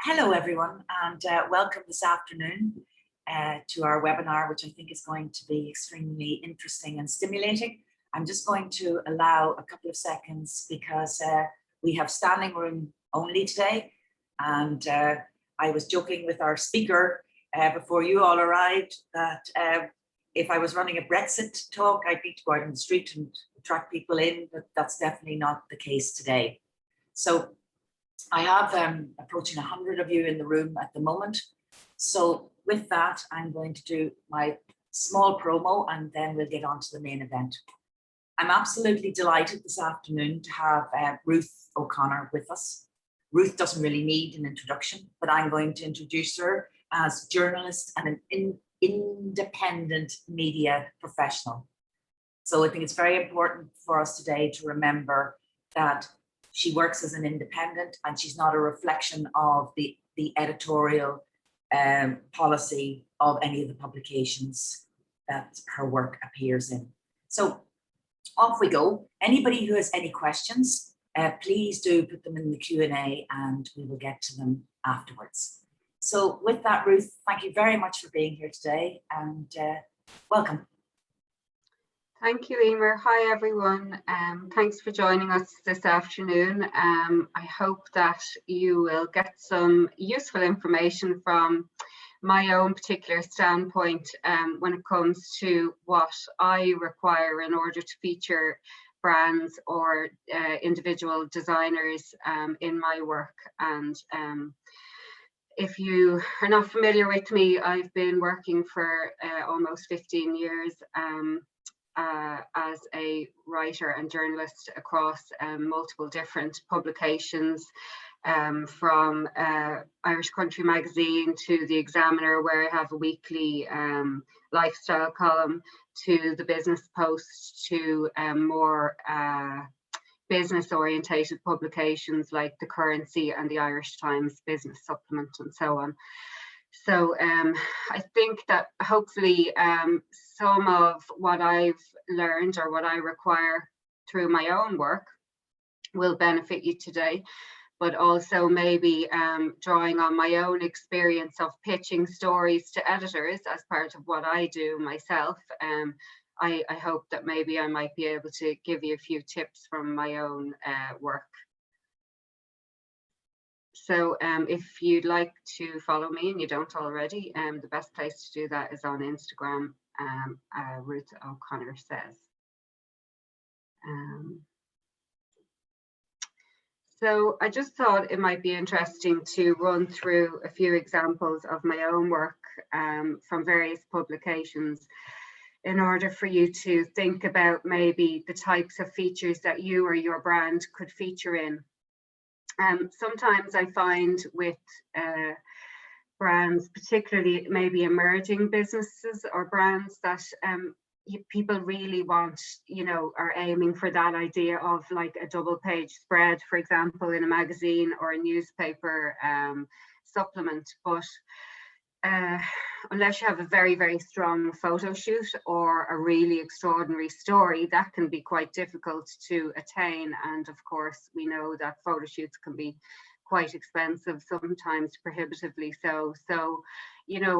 Hello, everyone, and welcome this afternoon to our webinar, which I think is going to be extremely interesting and stimulating. I'm just going to allow a couple of seconds because we have standing room only today. And I was joking with our speaker before you all arrived that if I was running a Brexit talk, I'd need to go out on the street and attract people in, but that's definitely not the case today. So I have approaching 100 of you in the room at the moment. So with that, I'm going to do my small promo and then we'll get on to the main event. I'm absolutely delighted this afternoon to have Ruth O'Connor with us. Ruth doesn't really need an introduction, but I'm going to introduce her as a journalist and an independent media professional. So I think it's very important for us today to remember that she works as an independent and she's not a reflection of the editorial policy of any of the publications that her work appears in. So off we go. Anybody who has any questions, please do put them in the Q&A and we will get to them afterwards. So with that, Ruth, thank you very much for being here today and welcome. Thank you, Emer. Hi, everyone. Thanks for joining us this afternoon. I hope that you will get some useful information from my own particular standpoint when it comes to what I require in order to feature brands or individual designers in my work. And if you are not familiar with me, I've been working for almost 15 years as a writer and journalist across multiple different publications, from Irish Country magazine to the Examiner, where I have a weekly lifestyle column, to the Business Post, to more business orientated publications like The Currency and the Irish Times Business Supplement and so on. So I think that hopefully some of what I've learned or what I require through my own work will benefit you today, but also maybe drawing on my own experience of pitching stories to editors as part of what I do myself. I hope that maybe I might be able to give you a few tips from my own work. So if you'd like to follow me and you don't already, the best place to do that is on Instagram, Ruth O'Connor says. So I just thought it might be interesting to run through a few examples of my own work from various publications in order for you to think about maybe the types of features that you or your brand could feature in. Sometimes I find with brands, particularly maybe emerging businesses or brands, that people really want, are aiming for that idea of like a double page spread, for example, in a magazine or a newspaper supplement. But unless you have a very, very strong photo shoot or a really extraordinary story, that can be quite difficult to attain. And of course, we know that photo shoots can be quite expensive, sometimes prohibitively so. So,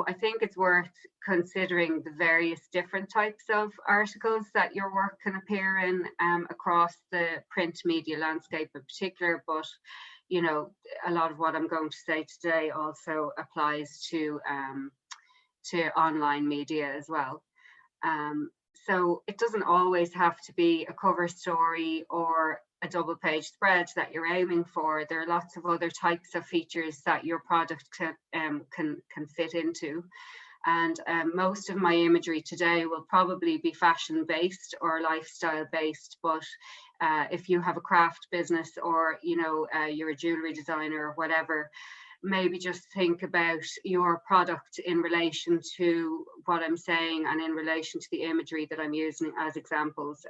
I think it's worth considering the various different types of articles that your work can appear in across the print media landscape in particular, but a lot of what I'm going to say today also applies to online media as well. So it doesn't always have to be a cover story or a double page spread that you're aiming for. There are lots of other types of features that your product can fit into. And most of my imagery today will probably be fashion based or lifestyle based, but if you have a craft business or you're a jewelry designer or whatever, maybe just think about your product in relation to what I'm saying and in relation to the imagery that I'm using as examples.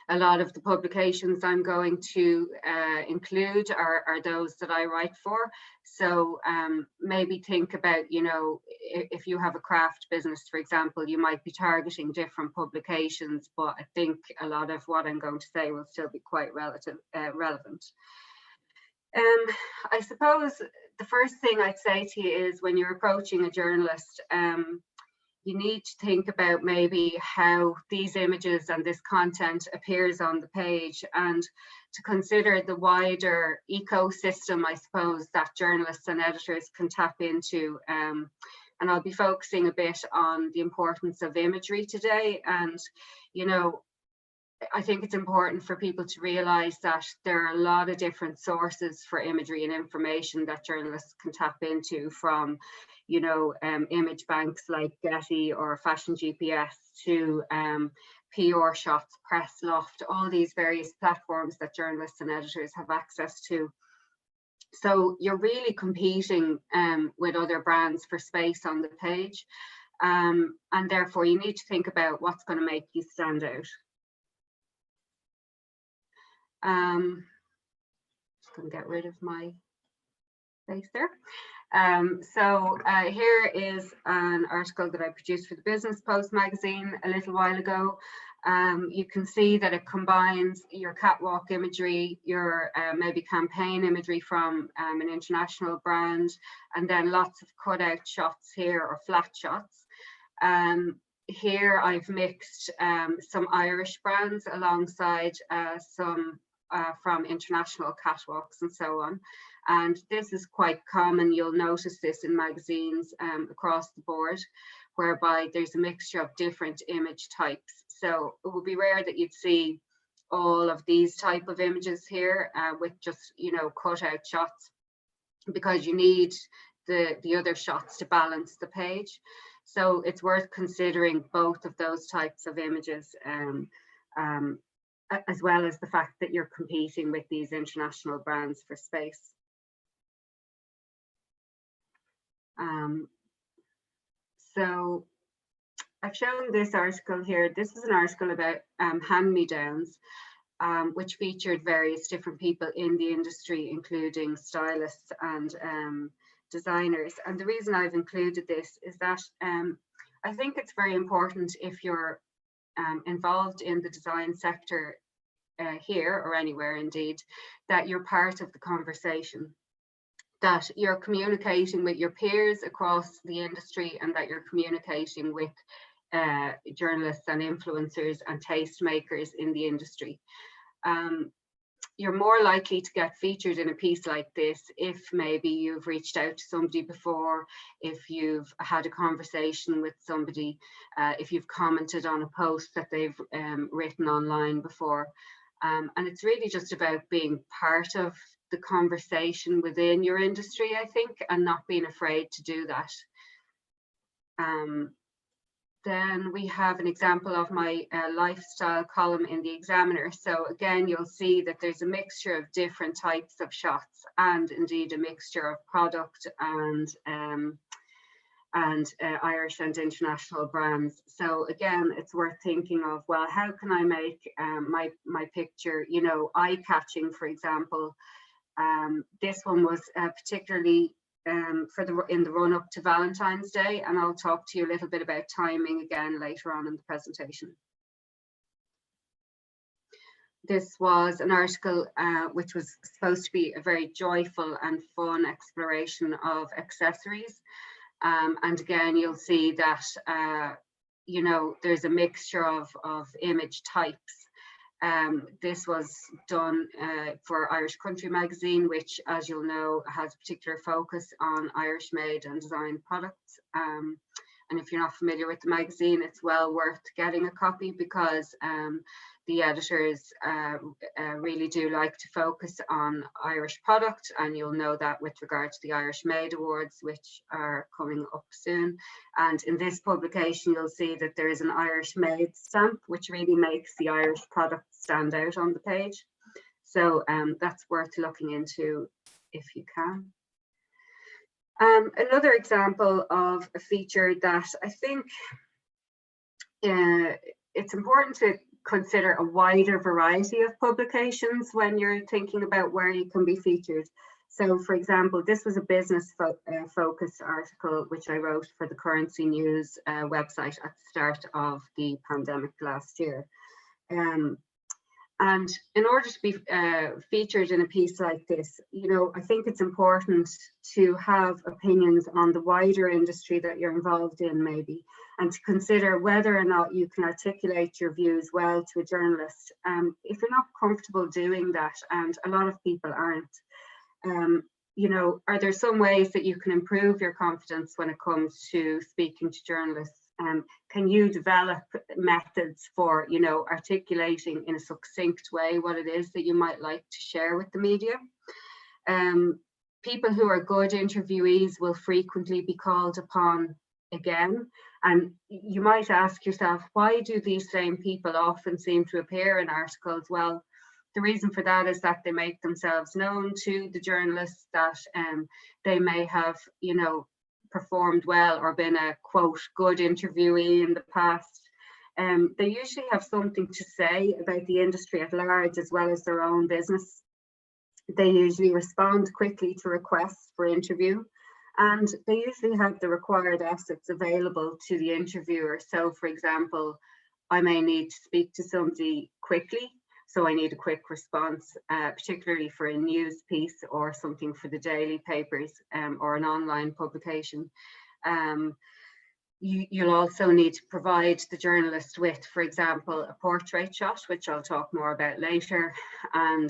A lot of the publications I'm going to include are those that I write for. So maybe think about, if you have a craft business, for example, you might be targeting different publications, but I think a lot of what I'm going to say will still be quite relevant. I suppose the first thing I'd say to you is when you're approaching a journalist, you need to think about maybe how these images and this content appears on the page, and to consider the wider ecosystem, I suppose, that journalists and editors can tap into. And I'll be focusing a bit on the importance of imagery today. And, you know, I think it's important for people to realize that there are a lot of different sources for imagery and information that journalists can tap into, from, you know, image banks like Getty or Fashion GPS to PR Shots, Press Loft, all these various platforms that journalists and editors have access to. So you're really competing with other brands for space on the page. And therefore you need to think about what's going to make you stand out. Just going to get rid of my face there. So here is an article that I produced for the Business Post magazine a little while ago. You can see that it combines your catwalk imagery, your maybe campaign imagery from an international brand, and then lots of cutout shots here, or flat shots. Here I've mixed some Irish brands alongside some from international catwalks and so on. And this is quite common. You'll notice this in magazines across the board, whereby there's a mixture of different image types. So it would be rare that you'd see all of these type of images here with just, you know, cut out shots, because you need the other shots to balance the page. So it's worth considering both of those types of images, as well as the fact that you're competing with these international brands for space. So I've shown this article here. This is an article about hand-me-downs, which featured various different people in the industry, including stylists and designers. And the reason I've included this is that I think it's very important, if you're involved in the design sector here or anywhere indeed, that you're part of the conversation, that you're communicating with your peers across the industry, and that you're communicating with journalists and influencers and tastemakers in the industry. You're more likely to get featured in a piece like this if maybe you've reached out to somebody before, if you've had a conversation with somebody, if you've commented on a post that they've written online before. And it's really just about being part of the conversation within your industry, I think, and not being afraid to do that. Then we have an example of my lifestyle column in the Examiner. So again, you'll see that there's a mixture of different types of shots, and indeed a mixture of product and Irish and international brands. So again, it's worth thinking of, well, how can I make my picture, you know, eye-catching, for example. This one was particularly in the run-up to Valentine's Day, and I'll talk to you a little bit about timing again later on in the presentation. This was an article which was supposed to be a very joyful and fun exploration of accessories. And again, you'll see that, you know, there's a mixture of image types. This was done for Irish Country magazine, which, as you'll know, has a particular focus on Irish made and designed products. And if you're not familiar with the magazine, it's well worth getting a copy, because the editors really do like to focus on Irish product, and you'll know that with regard to the Irish Made Awards, which are coming up soon. And in this publication, you'll see that there is an Irish Made stamp, which really makes the Irish product stand out on the page. So that's worth looking into if you can. Another example of a feature that I think it's important to consider a wider variety of publications when you're thinking about where you can be featured. So, for example, this was a business focused article which I wrote for the Currency News website at the start of the pandemic last year. And in order to be featured in a piece like this, you know, I think it's important to have opinions on the wider industry that you're involved in, maybe, and to consider whether or not you can articulate your views well to a journalist. If you're not comfortable doing that, and a lot of people aren't, you know, are there some ways that you can improve your confidence when it comes to speaking to journalists? Can you develop methods for, you know, articulating in a succinct way what it is that you might like to share with the media? People who are good interviewees will frequently be called upon again, and you might ask yourself, why do these same people often seem to appear in articles? Well, the reason for that is that they make themselves known to the journalists, that they may have, you know, performed well or been a quote good interviewee in the past. They usually have something to say about the industry at large as well as their own business. They usually respond quickly to requests for interview, and they usually have the required assets available to the interviewer. So for example, I may need to speak to somebody quickly, so I need a quick response, particularly for a news piece or something for the daily papers, or an online publication. You'll also need to provide the journalist with, for example, a portrait shot, which I'll talk more about later, and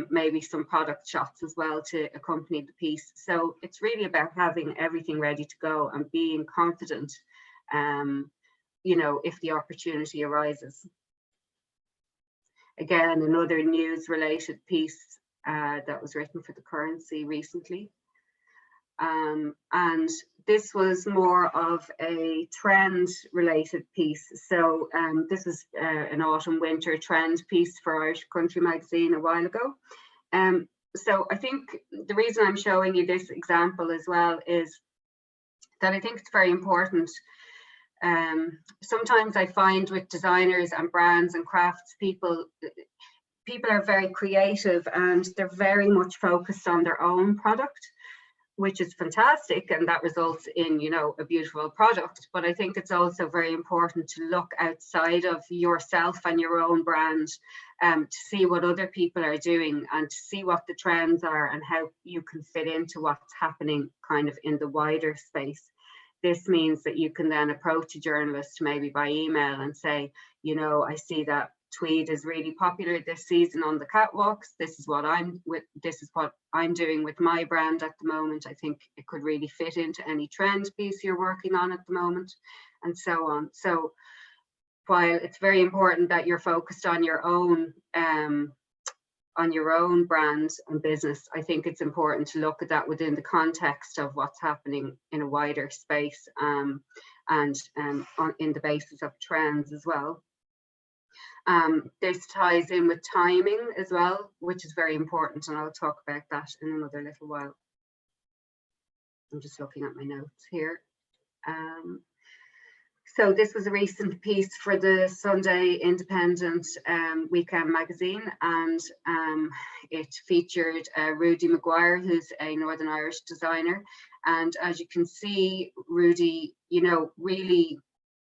maybe some product shots as well to accompany the piece. So it's really about having everything ready to go and being confident, you know, if the opportunity arises. Again, another news related piece that was written for the Currency recently. And this was more of a trend related piece. So this was an autumn winter trend piece for Irish Country magazine a while ago. So I think the reason I'm showing you this example as well is that I think it's very important. Sometimes I find with designers and brands and crafts people are very creative and they're very much focused on their own product, which is fantastic, and that results in, you know, a beautiful product. But I think it's also very important to look outside of yourself and your own brand, to see what other people are doing and to see what the trends are and how you can fit into what's happening kind of in the wider space. This means that you can then approach a journalist maybe by email and say, you know, I see that tweed is really popular this season on the catwalks. This is what I'm doing with my brand at the moment. I think it could really fit into any trend piece you're working on at the moment, and so on. So while it's very important that you're focused on your own brand and business, I think it's important to look at that within the context of what's happening in a wider space, and in the basis of trends as well. This ties in with timing as well, which is very important, and I'll talk about that in another little while. I'm just looking at my notes here. So this was a recent piece for the Sunday Independent weekend magazine, and it featured Rudy Maguire, who's a Northern Irish designer. And as you can see, Rudy, you know, really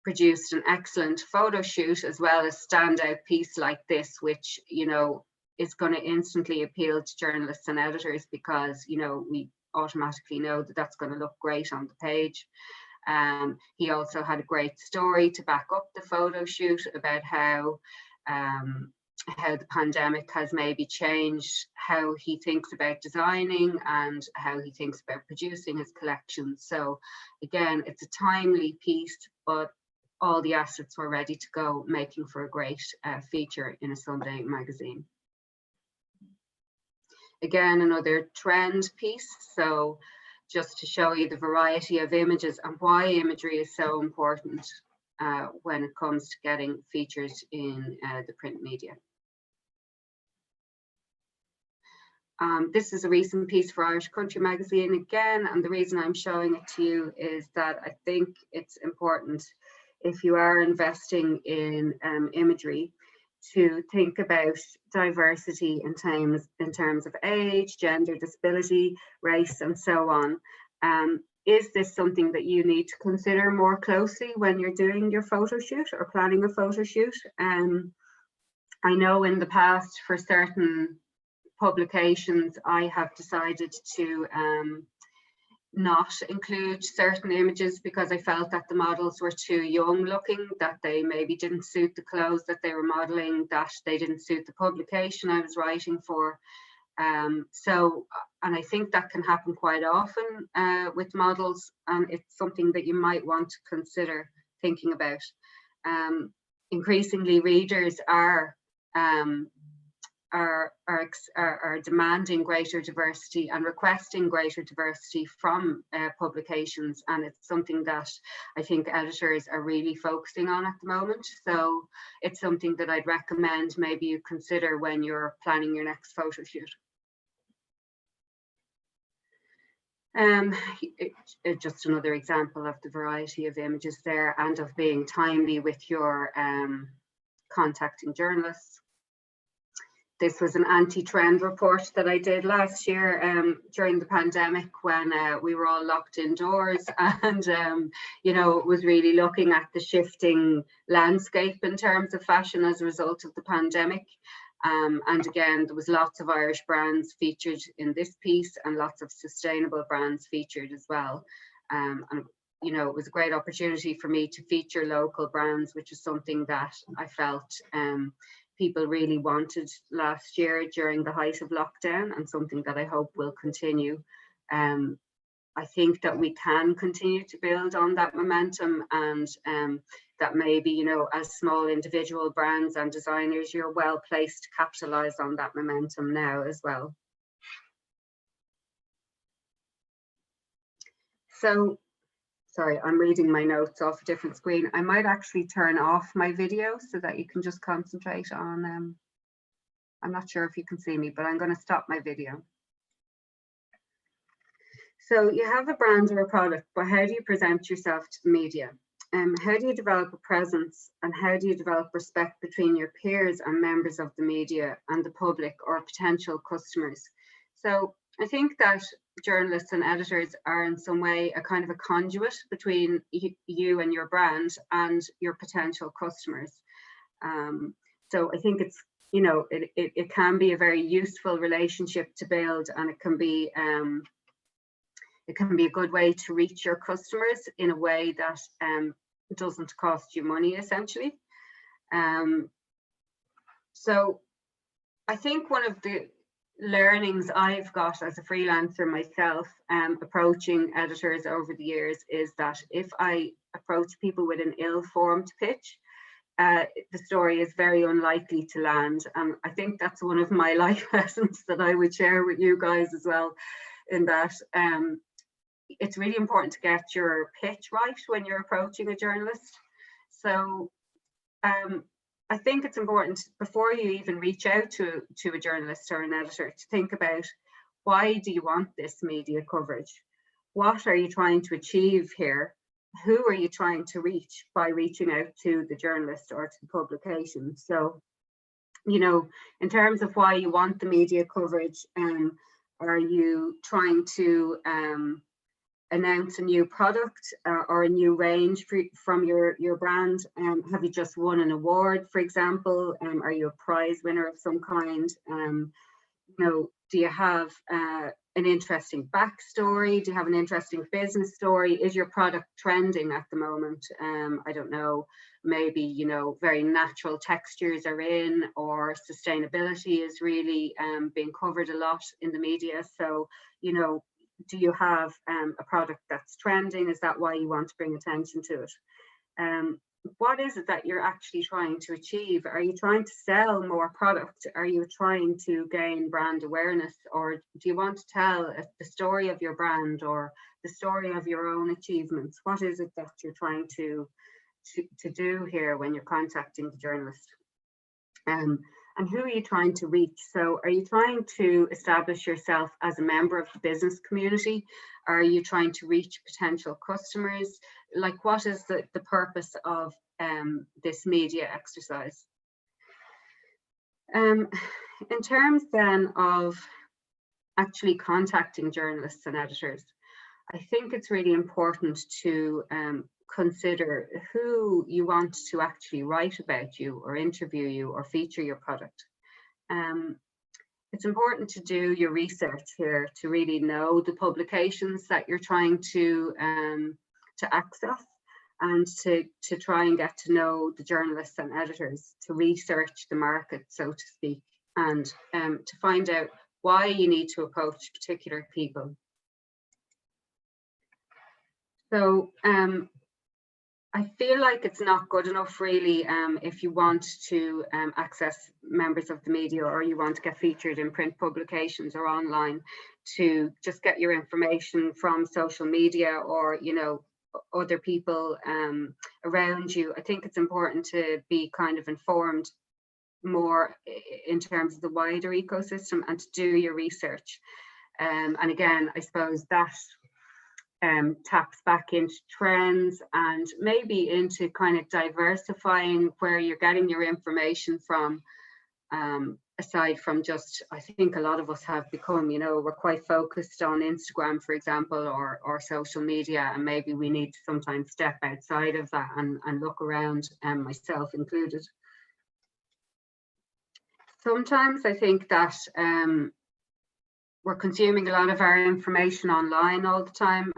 produced an excellent photo shoot as well as standout piece like this, which, you know, is going to instantly appeal to journalists and editors, because, you know, we automatically know that that's going to look great on the page. He also had a great story to back up the photo shoot about how the pandemic has maybe changed how he thinks about designing and how he thinks about producing his collection. So again, it's a timely piece, but all the assets were ready to go, making for a great feature in a Sunday magazine. Again, another trend piece. So just to show you the variety of images and why imagery is so important when it comes to getting featured in the print media. This is a recent piece for Irish Country magazine again, and the reason I'm showing it to you is that I think it's important, if you are investing in imagery, to think about diversity in terms of age, gender, disability, race, and so on. Is this something that you need to consider more closely when you're doing your photo shoot or planning a photo shoot? And I know in the past for certain publications, I have decided to not include certain images because I felt that the models were too young looking, that they maybe didn't suit the clothes that they were modeling, that they didn't suit the publication I was writing for. And I think that can happen quite often with models, and it's something that you might want to consider thinking about. Increasingly, readers are demanding greater diversity and requesting greater diversity from publications, and it's something that I think editors are really focusing on at the moment. So it's something that I'd recommend maybe you consider when you're planning your next photo shoot. Just another example of the variety of images there and of being timely with your contacting journalists. This was an anti-trend report that I did last year during the pandemic when we were all locked indoors, and you know, it was really looking at the shifting landscape in terms of fashion as a result of the pandemic. And again, there was lots of Irish brands featured in this piece and lots of sustainable brands featured as well. And you know, it was a great opportunity for me to feature local brands, which is something that I felt people really wanted last year during the height of lockdown, and something that I hope will continue. I think that we can continue to build on that momentum, and that maybe, you know, as small individual brands and designers, you're well placed to capitalize on that momentum now as well. So, sorry, I'm reading my notes off a different screen. I might actually turn off my video so that you can just concentrate on, I'm not sure if you can see me, but I'm going to stop my video. So you have a brand or a product, but how do you present yourself to the media? How do you develop a presence, and how do you develop respect between your peers and members of the media and the public or potential customers? So I think that journalists and editors are in some way a kind of a conduit between you and your brand and your potential customers. So I think it's, you know, it can be a very useful relationship to build, and it can be a good way to reach your customers in a way that doesn't cost you money, essentially. So I think one of the learnings I've got as a freelancer myself, approaching editors over the years, is that if I approach people with an ill-formed pitch, the story is very unlikely to land. And I think that's one of my life lessons that I would share with you guys as well, in that it's really important to get your pitch right when you're approaching a journalist. So I think it's important, before you even reach out to a journalist or an editor, to think about, why do you want this media coverage? What are you trying to achieve here? Who are you trying to reach by reaching out to the journalist or to the publication? So, you know, in terms of why you want the media coverage, are you trying to announce a new product or a new range from your brand? Have you just won an award, for example? Are you a prize winner of some kind? You know, do you have an interesting backstory? Do you have an interesting business story? Is your product trending at the moment? I don't know, maybe, you know, very natural textures are in, or sustainability is really being covered a lot in the media. So, you know, do you have a product that's trending? Is that why you want to bring attention to it? What is it that you're actually trying to achieve? Are you trying to sell more product? Are you trying to gain brand awareness? Or do you want to tell the story of your brand or the story of your own achievements? What is it that you're trying to do here when you're contacting the journalist? And who are you trying to reach? So are you trying to establish yourself as a member of the business community? Are you trying to reach potential customers? Like, what is the purpose of this media exercise? In terms then of actually contacting journalists and editors, I think it's really important to consider who you want to actually write about you or interview you or feature your product. It's important to do your research here to really know the publications that you're trying to access, and to try and get to know the journalists and editors, to research the market, so to speak, and to find out why you need to approach particular people. So I feel like it's not good enough really if you want to access members of the media, or you want to get featured in print publications or online, to just get your information from social media or, you know, other people around you. I think it's important to be kind of informed more in terms of the wider ecosystem and to do your research. And again, I suppose that taps back into trends and maybe into kind of diversifying where you're getting your information from, aside from just, I think a lot of us have become, you know, we're quite focused on Instagram, for example, or social media, and maybe we need to sometimes step outside of that and look around, myself included. Sometimes I think that we're consuming a lot of our information online all the time,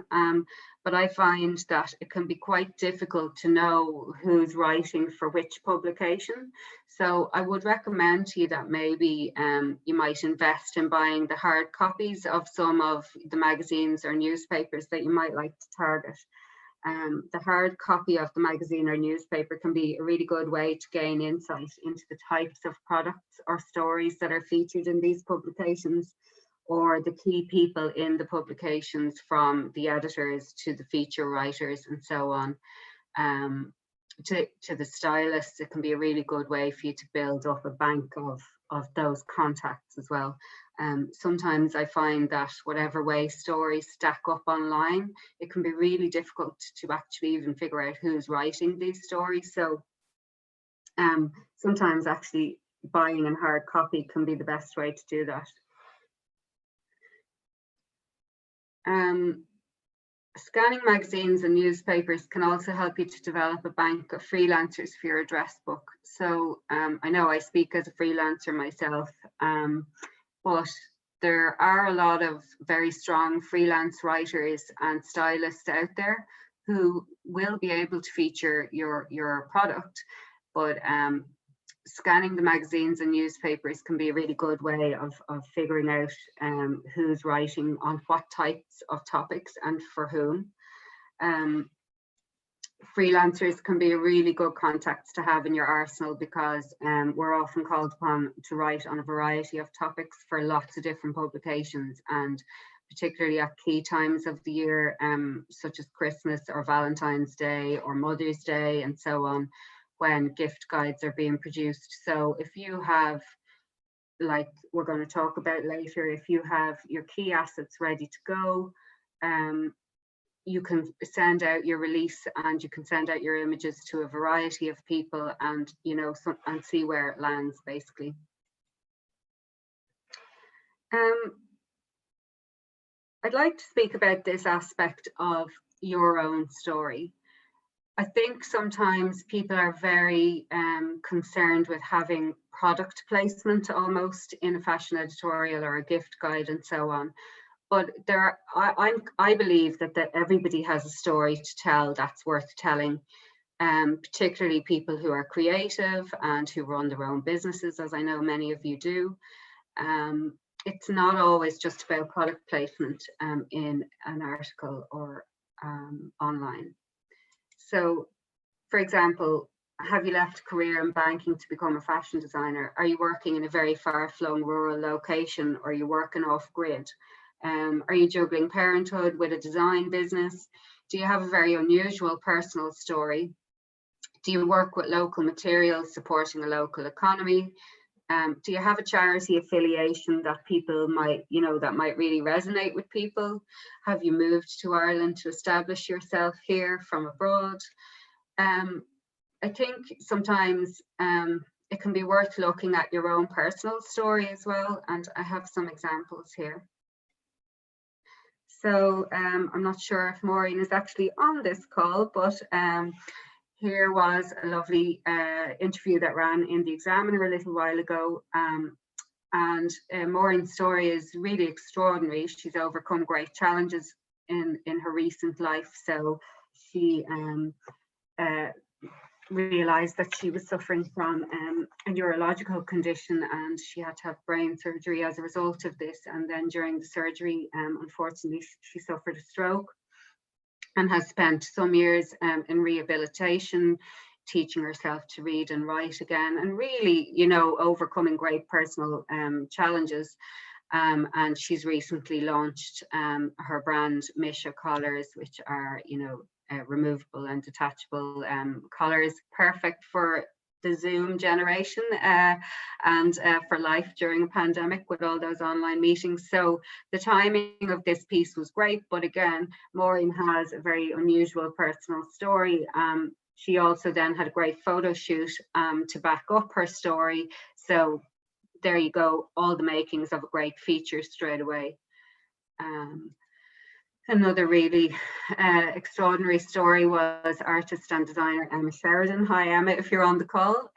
but I find that it can be quite difficult to know who's writing for which publication. So I would recommend to you that maybe you might invest in buying the hard copies of some of the magazines or newspapers that you might like to target. The hard copy of the magazine or newspaper can be a really good way to gain insight into the types of products or stories that are featured in these publications, or the key people in the publications, from the editors to the feature writers and so on, to the stylists. It can be a really good way for you to build up a bank of those contacts as well. Sometimes I find that whatever way stories stack up online, it can be really difficult to actually even figure out who's writing these stories. So sometimes actually buying in hard copy can be the best way to do that. Scanning magazines and newspapers can also help you to develop a bank of freelancers for your address book. So I know I speak as a freelancer myself, but there are a lot of very strong freelance writers and stylists out there who will be able to feature your product, but scanning the magazines and newspapers can be a really good way of figuring out who's writing on what types of topics and for whom. Freelancers can be a really good contacts to have in your arsenal, because we're often called upon to write on a variety of topics for lots of different publications, and particularly at key times of the year, such as Christmas or Valentine's Day or Mother's Day and so on, when gift guides are being produced. So if you have, like we're going to talk about later, if you have your key assets ready to go, you can send out your release and you can send out your images to a variety of people, and and see where it lands, basically. I'd like to speak about this aspect of your own story. I think sometimes people are very concerned with having product placement almost in a fashion editorial or a gift guide and so on. But I believe that everybody has a story to tell that's worth telling, particularly people who are creative and who run their own businesses, as I know many of you do. It's not always just about product placement in an article or online. So, for example, have you left a career in banking to become a fashion designer? Are you working in a very far-flung rural location, or are you working off-grid? Are you juggling parenthood with a design business? Do you have a very unusual personal story? Do you work with local materials supporting a local economy? Do you have a charity affiliation that people might, that might really resonate with people? Have you moved to Ireland to establish yourself here from abroad? I think sometimes it can be worth looking at your own personal story as well, and I have some examples here. So I'm not sure if Maureen is actually on this call, but here was a lovely interview that ran in the Examiner a little while ago. And Maureen's story is really extraordinary. She's overcome great challenges in her recent life. So she realized that she was suffering from a neurological condition, and she had to have brain surgery as a result of this. And then during the surgery, unfortunately, she suffered a stroke, and has spent some years in rehabilitation, teaching herself to read and write again, and really, you know, overcoming great personal challenges. And she's recently launched her brand Misha collars, which are, you know, removable and detachable collars, perfect for the Zoom generation and for life during a pandemic with all those online meetings. So the timing of this piece was great, but again, Maureen has a very unusual personal story. She also then had a great photo shoot to back up her story. So there you go, all the makings of a great feature straight away. Another really extraordinary story was artist and designer Emma Sheridan. Hi Emma, if you're on the call.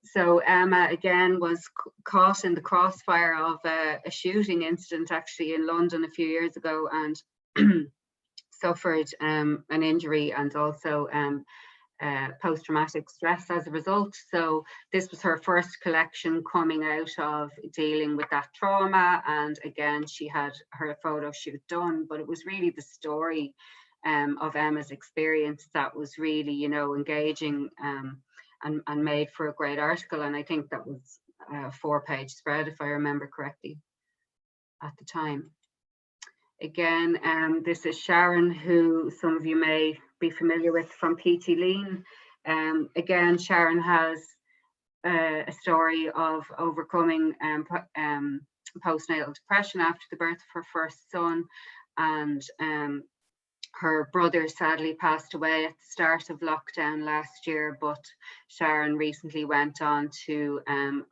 So Emma again was caught in the crossfire of a shooting incident actually in London a few years ago, and suffered an injury and also post-traumatic stress as a result. So this was her first collection coming out of dealing with that trauma, and again she had her photo shoot done, but it was really the story of Emma's experience that was really, you know, engaging and made for a great article. And I think that was a 4-page spread, if I remember correctly at the time. Again, this is Sharon, who some of you may be familiar with from PT Lean. Again, Sharon has a story of overcoming postnatal depression after the birth of her first son, and her brother sadly passed away at the start of lockdown last year, but Sharon recently went on to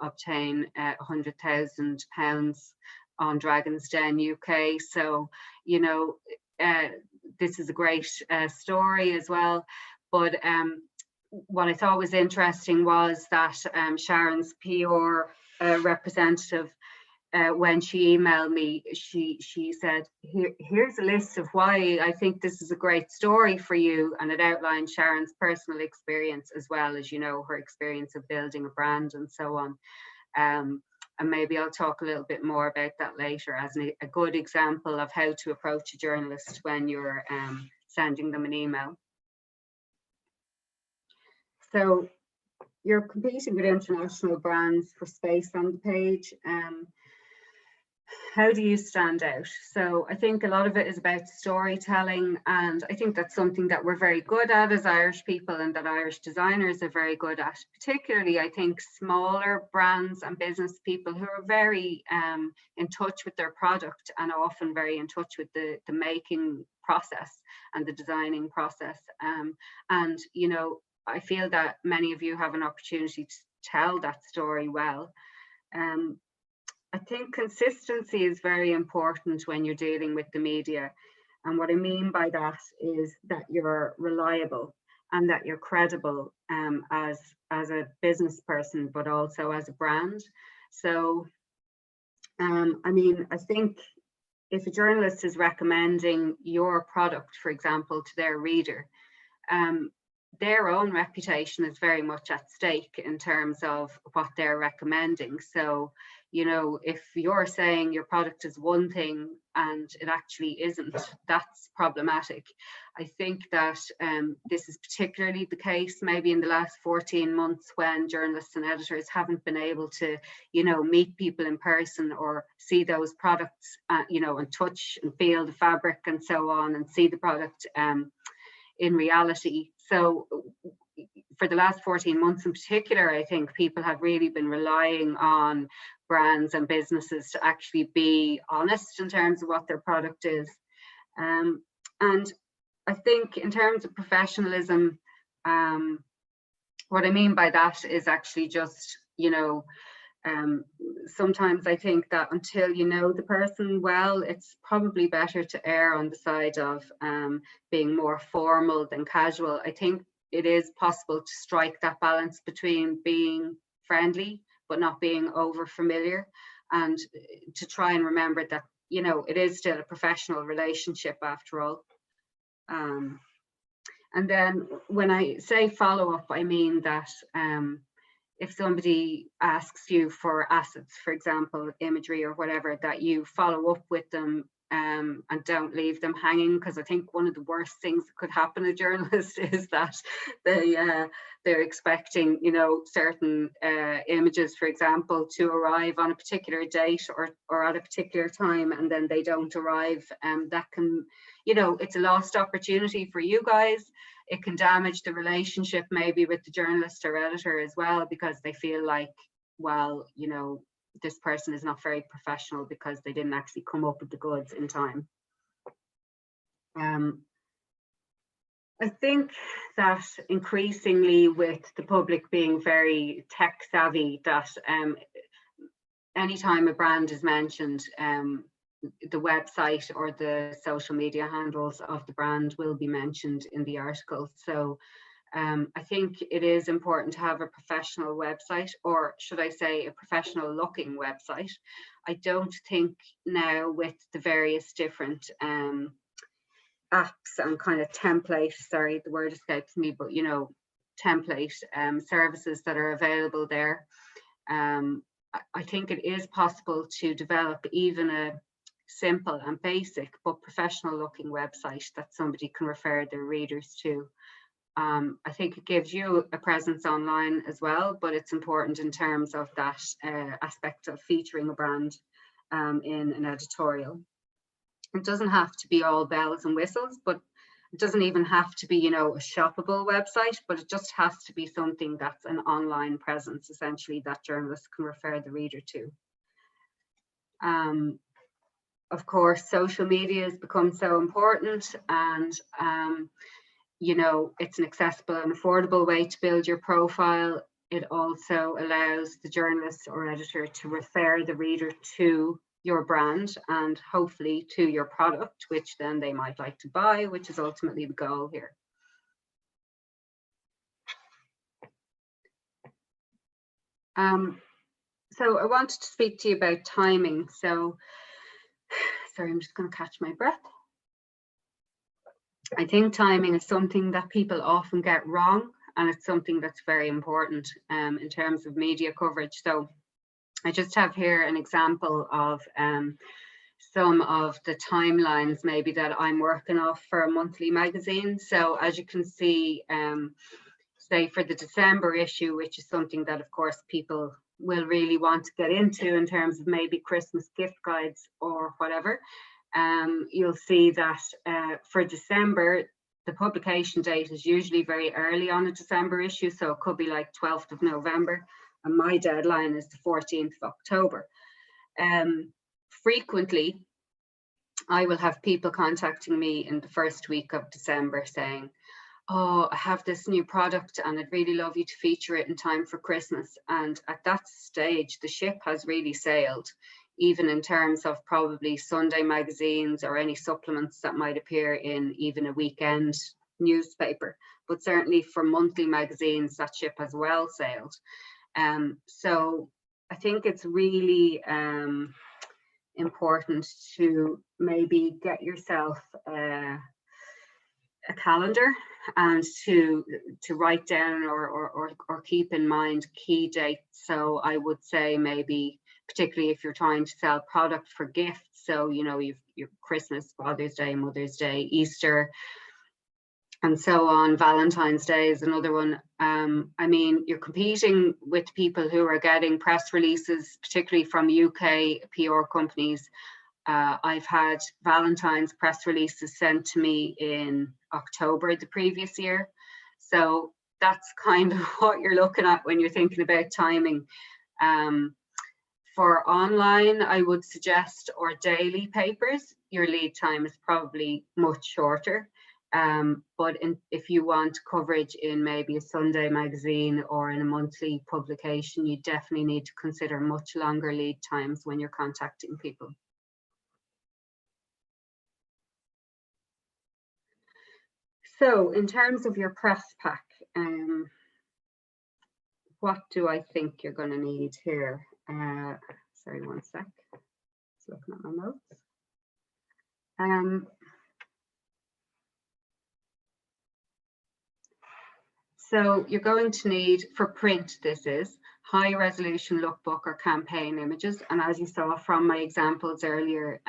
obtain £100,000 on Dragon's Den UK. So, you know, this is a great story as well. But what I thought was interesting was that Sharon's PR representative, when she emailed me, she said, here's a list of why I think this is a great story for you. And it outlined Sharon's personal experience as well as, you know, her experience of building a brand and so on. And maybe I'll talk a little bit more about that later as a good example of how to approach a journalist when you're sending them an email. So you're competing with international brands for space on the page. How do you stand out? So I think a lot of it is about storytelling, and I think that's something that we're very good at as Irish people and that Irish designers are very good at, particularly I think smaller brands and business people who are very in touch with their product and often very in touch with the making process and the designing process. And, you know, I feel that many of you have an opportunity to tell that story well. I think consistency is very important when you're dealing with the media. And what I mean by that is that you're reliable and that you're credible as a business person, but also as a brand. So, I mean, I think if a journalist is recommending your product, for example, to their reader, their own reputation is very much at stake in terms of what they're recommending. So, you know, if you're saying your product is one thing and it actually isn't, that's problematic. I think that this is particularly the case maybe in the last 14 months when journalists and editors haven't been able to, you know, meet people in person or see those products, you know, and touch and feel the fabric and so on, and see the product in reality. So for the last 14 months in particular, I think people have really been relying on brands and businesses to actually be honest in terms of what their product is. And I think in terms of professionalism, what I mean by that is actually just, you know, Sometimes I think that until you know the person well, it's probably better to err on the side of being more formal than casual. I think it is possible to strike that balance between being friendly but not being over familiar, and to try and remember that, you know, it is still a professional relationship after all. And then when I say follow up, I mean that if somebody asks you for assets, for example, imagery or whatever, that you follow up with them and don't leave them hanging, because I think one of the worst things that could happen to journalists is that they're expecting, you know, certain images, for example, to arrive on a particular date or at a particular time, and then they don't arrive. That can, you know, it's a lost opportunity for you guys. It can damage the relationship maybe with the journalist or editor as well, because they feel like, well, you know, this person is not very professional because they didn't actually come up with the goods in time. I think that increasingly with the public being very tech savvy, that anytime a brand is mentioned, the website or the social media handles of the brand will be mentioned in the article. So I think it is important to have a professional website, or should I say a professional looking website. I don't think now with the various different apps and kind of template, sorry, the word escapes me, but you know, template services that are available there. I think it is possible to develop even a simple and basic but professional looking website that somebody can refer their readers to. I think it gives you a presence online as well, but it's important in terms of that aspect of featuring a brand in an editorial. It doesn't have to be all bells and whistles, but it doesn't even have to be, you know, a shoppable website, but it just has to be something that's an online presence, essentially, that journalists can refer the reader to. Of course, social media has become so important, and you know, it's an accessible and affordable way to build your profile. It also allows the journalist or editor to refer the reader to your brand and hopefully to your product, which then they might like to buy, which is ultimately the goal here. So I wanted to speak to you about timing. So, sorry, I'm just going to catch my breath. I think timing is something that people often get wrong, and it's something that's very important in terms of media coverage. So I just have here an example of some of the timelines maybe that I'm working off for a monthly magazine. So as you can see, say for the December issue, which is something that of course people will really want to get into in terms of maybe Christmas gift guides or whatever. You'll see that for December, the publication date is usually very early on a December issue, so it could be like 12th of November, and my deadline is the 14th of October. Frequently, I will have people contacting me in the first week of December saying, oh, I have this new product and I'd really love you to feature it in time for Christmas. And at that stage, the ship has really sailed, even in terms of probably Sunday magazines or any supplements that might appear in even a weekend newspaper. But certainly for monthly magazines, that ship has well sailed. So I think it's really important to maybe get yourself a calendar and to write down or keep in mind key dates. So I would say maybe, particularly if you're trying to sell product for gifts, so you know, you've your Christmas, Father's Day, Mother's Day, Easter, and so on. Valentine's Day is another one. I mean, you're competing with people who are getting press releases, particularly from UK PR companies. I've had Valentine's press releases sent to me in October the previous year. So that's kind of what you're looking at when you're thinking about timing. For online, I would suggest, or daily papers, your lead time is probably much shorter. But if you want coverage in maybe a Sunday magazine or in a monthly publication, you definitely need to consider much longer lead times when you're contacting people. So in terms of your press pack, what do I think you're going to need here? Sorry, one sec. Just looking at my notes. So you're going to need, for print, this is high resolution lookbook or campaign images. And as you saw from my examples earlier,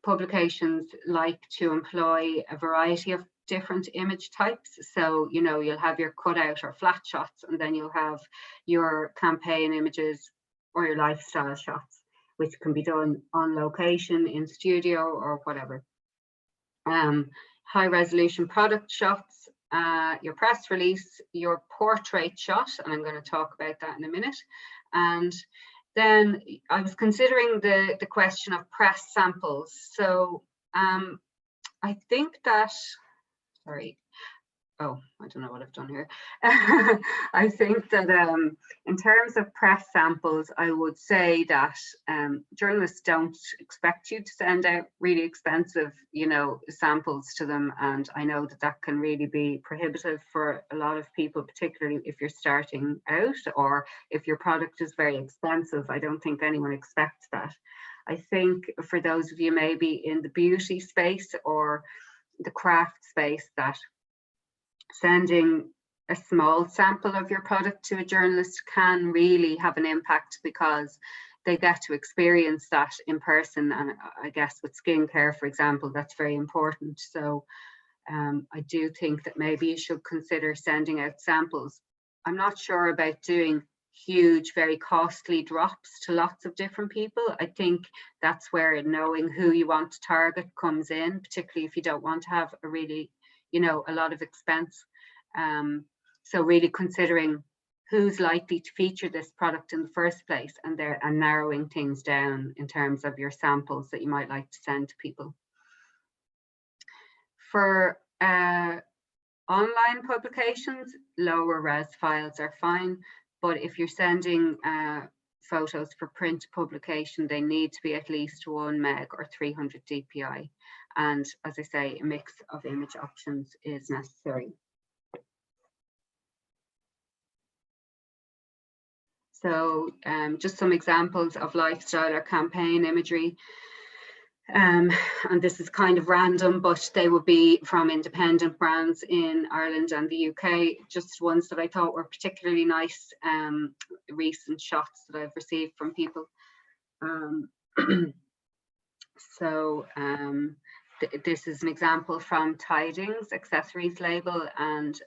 publications like to employ a variety of different image types. So, you know, you'll have your cutout or flat shots, and then you'll have your campaign images or your lifestyle shots, which can be done on location, in studio, or whatever. High resolution product shots, your press release, your portrait shot, and I'm going to talk about that in a minute. And then I was considering the question of press samples. So I think that, sorry, oh, I don't know what I've done here. I think that in terms of press samples, I would say that journalists don't expect you to send out really expensive, you know, samples to them. And I know that that can really be prohibitive for a lot of people, particularly if you're starting out or if your product is very expensive. I don't think anyone expects that. I think for those of you maybe in the beauty space or the craft space, that sending a small sample of your product to a journalist can really have an impact, because they get to experience that in person. And I guess with skincare, for example, that's very important. So I do think that maybe you should consider sending out samples. I'm not sure about doing huge, very costly drops to lots of different people. I think that's where knowing who you want to target comes in, particularly if you don't want to have a really, you know, a lot of expense. So really considering who's likely to feature this product in the first place, and narrowing things down in terms of your samples that you might like to send to people. For online publications, lower res files are fine, but if you're sending photos for print publication, they need to be at least 1 meg or 300 dpi. And as I say, a mix of image options is necessary. So just some examples of lifestyle or campaign imagery. And this is kind of random, but they would be from independent brands in Ireland and the UK, just ones that I thought were particularly nice, recent shots that I've received from people. This is an example from Tidings accessories label, and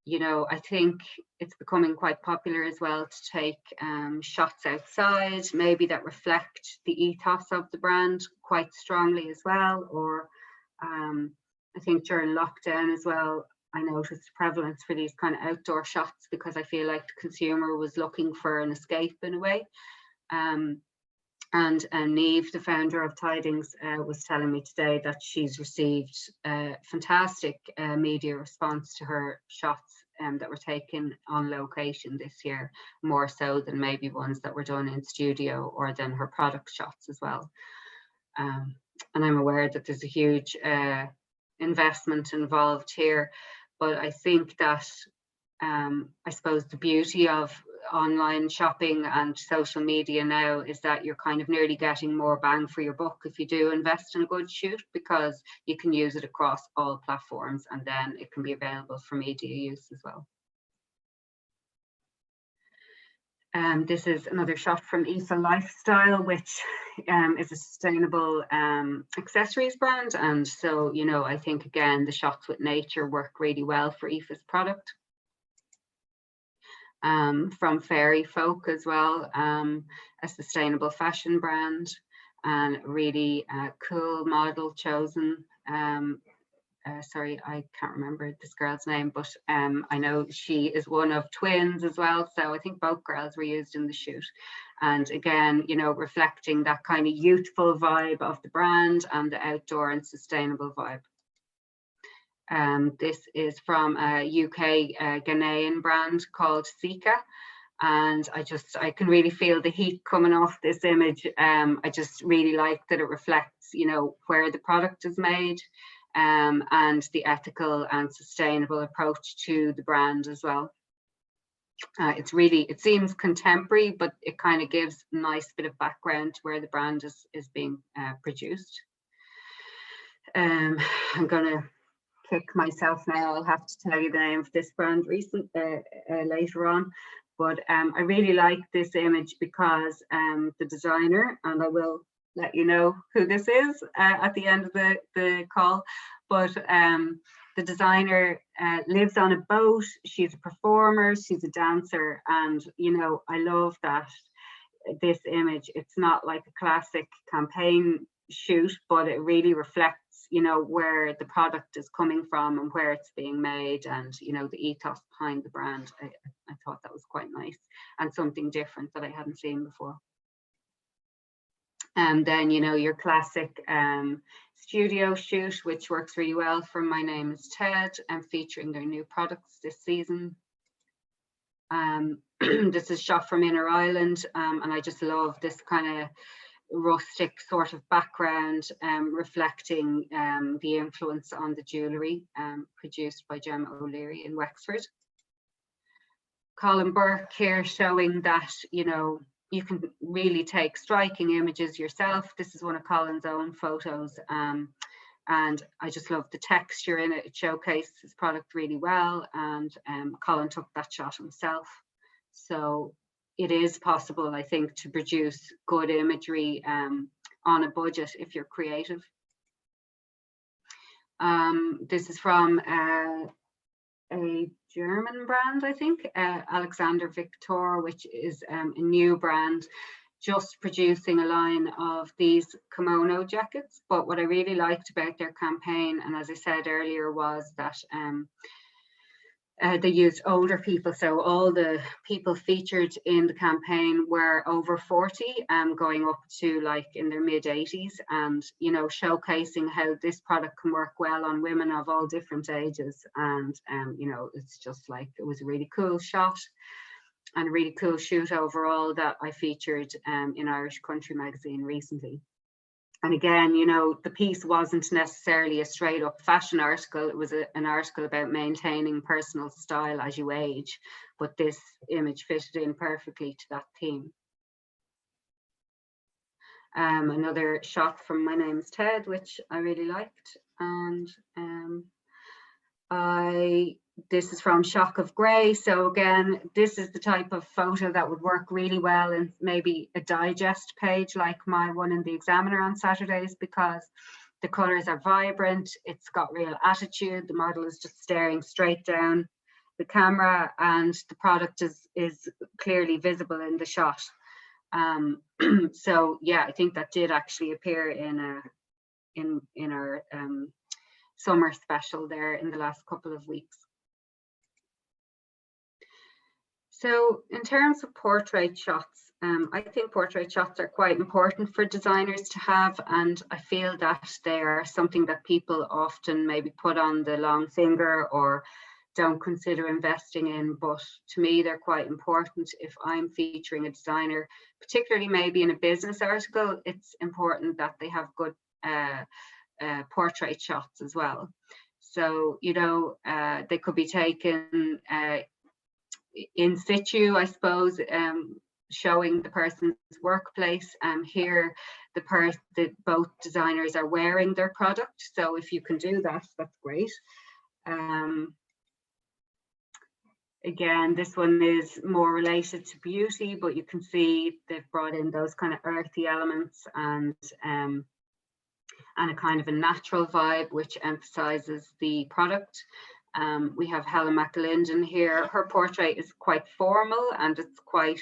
you know, I think it's becoming quite popular as well to take shots outside, maybe that reflect the ethos of the brand quite strongly as well. Or I think during lockdown as well, I noticed prevalence for these kind of outdoor shots, because I feel like the consumer was looking for an escape in a way. And Neve, the founder of Tidings, was telling me today that she's received fantastic media response to her shots that were taken on location this year, more so than maybe ones that were done in studio, or than her product shots as well. And I'm aware that there's a huge investment involved here, but I think that I suppose the beauty of online shopping and social media now is that you're kind of nearly getting more bang for your buck if you do invest in a good shoot, because you can use it across all platforms, and then it can be available for media use as well. This is another shot from Aoife Lifestyle, which is a sustainable accessories brand. And so, you know, I think again, the shots with nature work really well for Aoife's product. From Fairy Folk as well, a sustainable fashion brand, and really cool model chosen. Sorry, I can't remember this girl's name, but I know she is one of twins as well. So I think both girls were used in the shoot. And again, you know, reflecting that kind of youthful vibe of the brand and the outdoor and sustainable vibe. This is from a UK Ghanaian brand called Sika. And I can really feel the heat coming off this image. I just really like that it reflects, you know, where the product is made, and the ethical and sustainable approach to the brand as well. It seems contemporary, but it kind of gives a nice bit of background to where the brand is being produced. I'm gonna kick myself now. I'll have to tell you the name of this brand later on. But I really like this image because the designer, and I will let you know who this is at the end of the call, but the designer lives on a boat. She's a performer, she's a dancer, and you know, I love that this image, it's not like a classic campaign shoot, but it really reflects, you know, where the product is coming from and where it's being made, and you know, the ethos behind the brand. I thought that was quite nice and something different that I hadn't seen before. And then, you know, your classic studio shoot, which works really well for My Name is Ted, and featuring their new products this season. This is shot from Inner Ireland, and I just love this kind of rustic sort of background, reflecting the influence on the jewellery produced by Gemma O'Leary in Wexford. Colin Burke here showing that, you know, you can really take striking images yourself. This is one of Colin's own photos, and I just love the texture in it. It showcased his product really well, and Colin took that shot himself. So it is possible, I think, to produce good imagery on a budget if you're creative. This is from a German brand, I think, Alexander Victor, which is a new brand, just producing a line of these kimono jackets. But what I really liked about their campaign, and as I said earlier, was that they used older people. So all the people featured in the campaign were over 40, going up to like in their mid 80s, and you know, showcasing how this product can work well on women of all different ages. And you know, it's just like, it was a really cool shot and a really cool shoot overall that I featured in Irish Country magazine recently. And again, you know, the piece wasn't necessarily a straight up fashion article. It was an article about maintaining personal style as you age, but this image fitted in perfectly to that theme. Another shot from My Name's Ted, which I really liked. And this is from Shock of Grey. So again, this is the type of photo that would work really well in maybe a digest page like my one in the Examiner on Saturdays, because the colors are vibrant, it's got real attitude, the model is just staring straight down the camera, and the product is clearly visible in the shot. So yeah, I think that did actually appear in our summer special there in the last couple of weeks. So in terms of portrait shots, I think portrait shots are quite important for designers to have, and I feel that they are something that people often maybe put on the long finger or don't consider investing in, but to me they're quite important. If I'm featuring a designer, particularly maybe in a business article, it's important that they have good portrait shots as well. So, you know, they could be taken in situ, I suppose, showing the person's workplace. Here, both designers are wearing their product. So if you can do that, that's great. Again, this one is more related to beauty, but you can see they've brought in those kind of earthy elements and a kind of a natural vibe, which emphasizes the product. We have Helen McAlinden here. Her portrait is quite formal and it's quite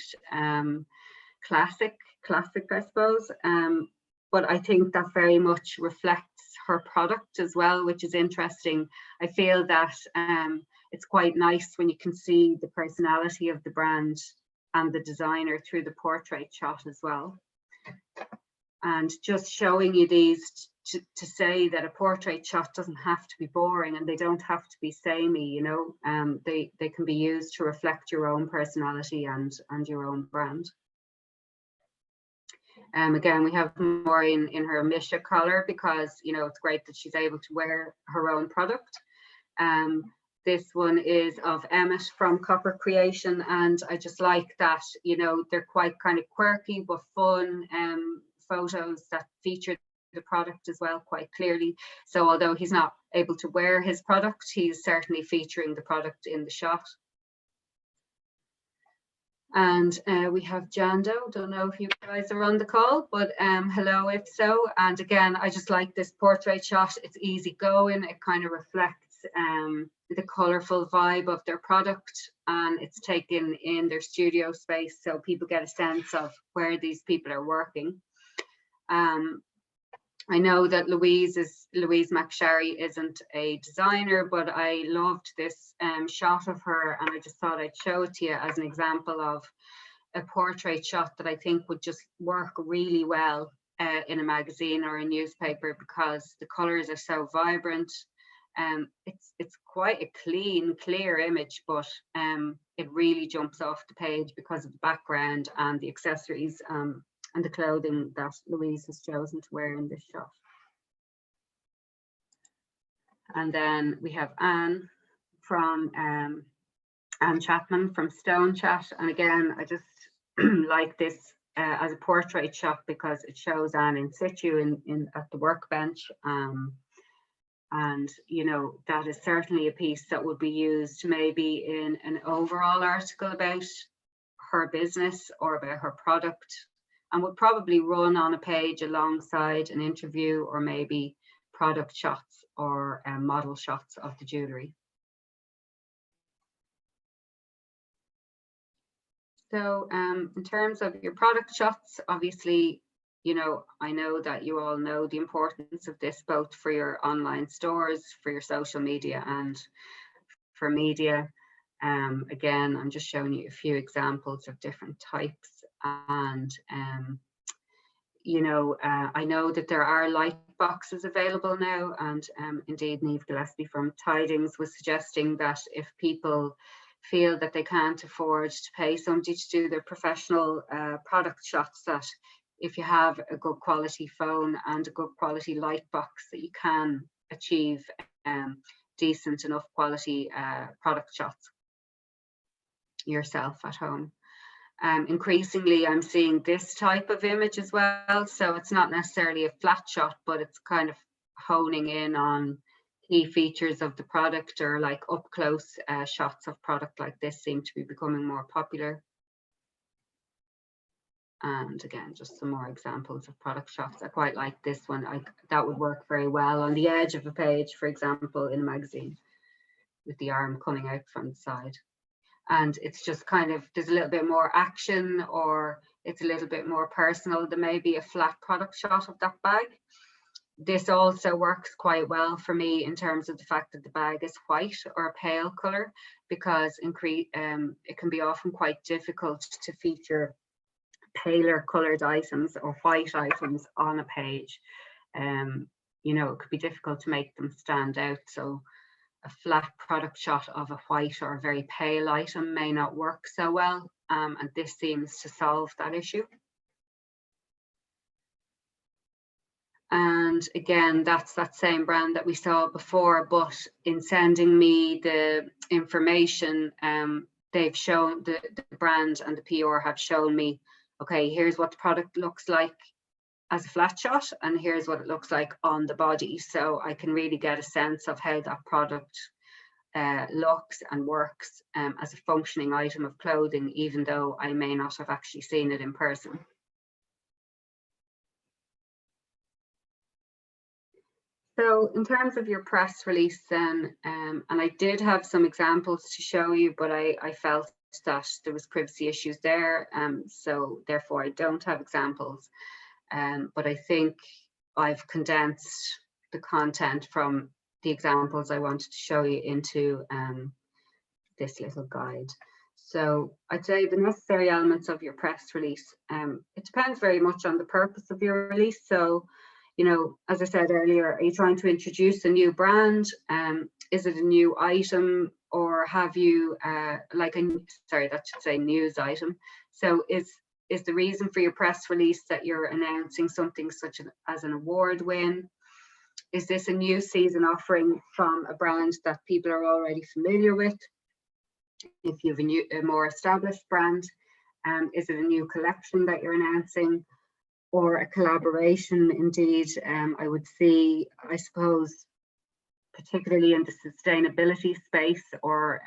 classic, I suppose. But I think that very much reflects her product as well, which is interesting. I feel that it's quite nice when you can see the personality of the brand and the designer through the portrait shot as well. And just showing you these to say that a portrait shot doesn't have to be boring and they don't have to be samey, you know. They can be used to reflect your own personality and your own brand. Again, we have more in her Misha color, because, you know, it's great that she's able to wear her own product. This one is of Emmett from Copper Creation, and I just like that, you know, they're quite kind of quirky but fun photos that feature the product as well quite clearly. So although he's not able to wear his product, he's certainly featuring the product in the shot. And we have Jando. Don't know if you guys are on the call, but hello if so. And again, I just like this portrait shot. It's easy going. It kind of reflects the colorful vibe of their product, and it's taken in their studio space, so people get a sense of where these people are working. I know that Louise McSherry isn't a designer, but I loved this shot of her, and I just thought I'd show it to you as an example of a portrait shot that I think would just work really well in a magazine or a newspaper, because the colors are so vibrant. It's quite a clean, clear image, but it really jumps off the page because of the background and the accessories and the clothing that Louise has chosen to wear in this shot. And then we have Anne from Anne Chapman from Stone Chat. And again, I just like this as a portrait shot because it shows Anne in situ at the workbench. And, you know, that is certainly a piece that would be used maybe in an overall article about her business or about her product, and would probably run on a page alongside an interview or maybe product shots or model shots of the jewellery. So in terms of your product shots, obviously, you know, I know that you all know the importance of this, both for your online stores, for your social media, and for media. Again, I'm just showing you a few examples of different types. And, you know, I know that there are light boxes available now. And indeed, Niamh Gillespie from Tidings was suggesting that if people feel that they can't afford to pay somebody to do their professional product shots, that if you have a good quality phone and a good quality light box, that you can achieve decent enough quality product shots yourself at home. Increasingly, I'm seeing this type of image as well. So it's not necessarily a flat shot, but it's kind of honing in on key features of the product, or like up close shots of product like this seem to be becoming more popular. And again, just some more examples of product shots. I quite like this one. That would work very well on the edge of a page, for example, in a magazine, with the arm coming out from the side. And it's just kind of, there's a little bit more action, or it's a little bit more personal than maybe a flat product shot of that bag. This also works quite well for me in terms of the fact that the bag is white or a pale color, because it can be often quite difficult to feature paler colored items or white items on a page. You know, it could be difficult to make them stand out. So a flat product shot of a white or a very pale item may not work so well. And this seems to solve that issue. And again, that's that same brand that we saw before, but in sending me the information, they've shown, the brand and the PR have shown me, okay, here's what the product looks like as a flat shot, and here's what it looks like on the body. So I can really get a sense of how that product looks and works as a functioning item of clothing, even though I may not have actually seen it in person. So in terms of your press release then, and I did have some examples to show you, but I felt that there was privacy issues there, so therefore I don't have examples. But I think I've condensed the content from the examples I wanted to show you into this little guide. So I'd say the necessary elements of your press release, it depends very much on the purpose of your release. So, you know, as I said earlier, are you trying to introduce a new brand? Is it a new item, or have you that should say news item. So is the reason for your press release that you're announcing something such as an award win? Is this a new season offering from a brand that people are already familiar with? If you have a more established brand, is it a new collection that you're announcing, or a collaboration? Indeed, I would see, I suppose, particularly in the sustainability space, or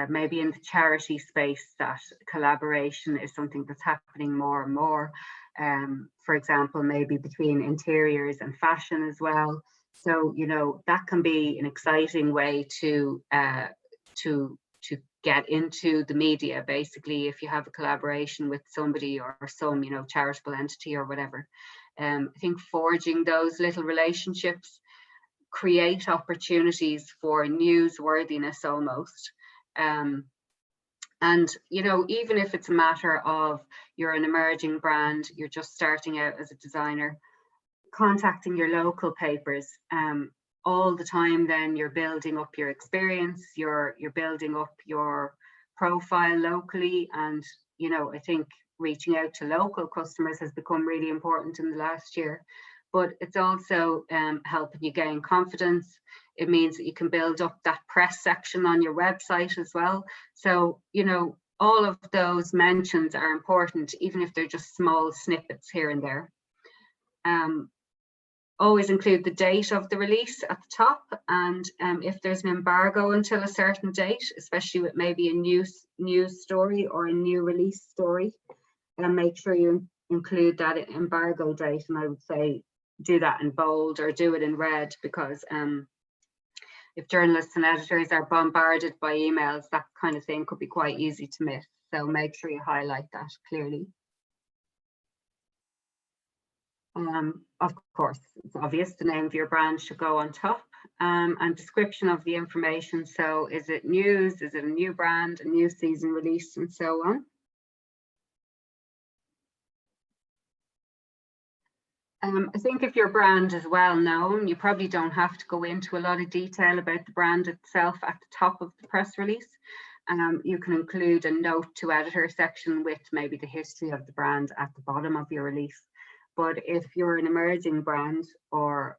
maybe in the charity space, that collaboration is something that's happening more and more. For example, maybe between interiors and fashion as well. So, you know, that can be an exciting way to get into the media, basically, if you have a collaboration with somebody or some, you know, charitable entity or whatever. I think forging those little relationships create opportunities for newsworthiness almost. And, you know, even if it's a matter of you're an emerging brand, you're just starting out as a designer, contacting your local papers all the time, then you're building up your experience, you're building up your profile locally. And, you know, I think reaching out to local customers has become really important in the last year. But it's also helping you gain confidence. It means that you can build up that press section on your website as well. So, you know, all of those mentions are important, even if they're just small snippets here and there. Always include the date of the release at the top, and if there's an embargo until a certain date, especially with maybe a news story or a new release story, make sure you include that embargo date. And I would say do that in bold or do it in red, because if journalists and editors are bombarded by emails, that kind of thing could be quite easy to miss. So make sure you highlight that clearly. Of course, it's obvious the name of your brand should go on top, and description of the information. So is it news? Is it a new brand, a new season release, and so on? I think if your brand is well known, you probably don't have to go into a lot of detail about the brand itself at the top of the press release. You can include a note to editor section with maybe the history of the brand at the bottom of your release. But if you're an emerging brand, or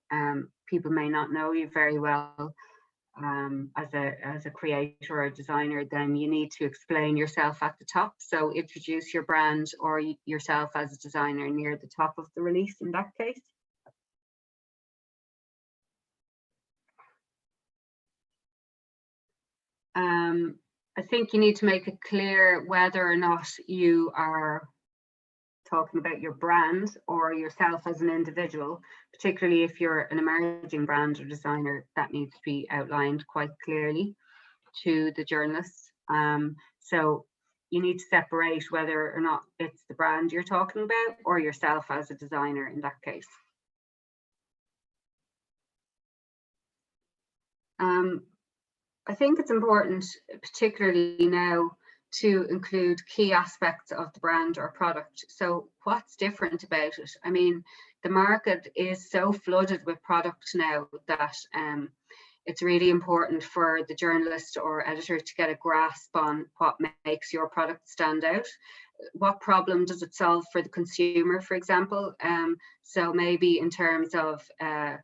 people may not know you very well as a creator or a designer, then you need to explain yourself at the top. So introduce your brand or yourself as a designer near the top of the release in that case. I think you need to make it clear whether or not you are talking about your brand or yourself as an individual, particularly if you're an emerging brand or designer. That needs to be outlined quite clearly to the journalists. So you need to separate whether or not it's the brand you're talking about or yourself as a designer in that case. I think it's important, particularly now, to include key aspects of the brand or product. So what's different about it? I mean, the market is so flooded with products now that it's really important for the journalist or editor to get a grasp on what makes your product stand out. What problem does it solve for the consumer, for example? So maybe in terms of the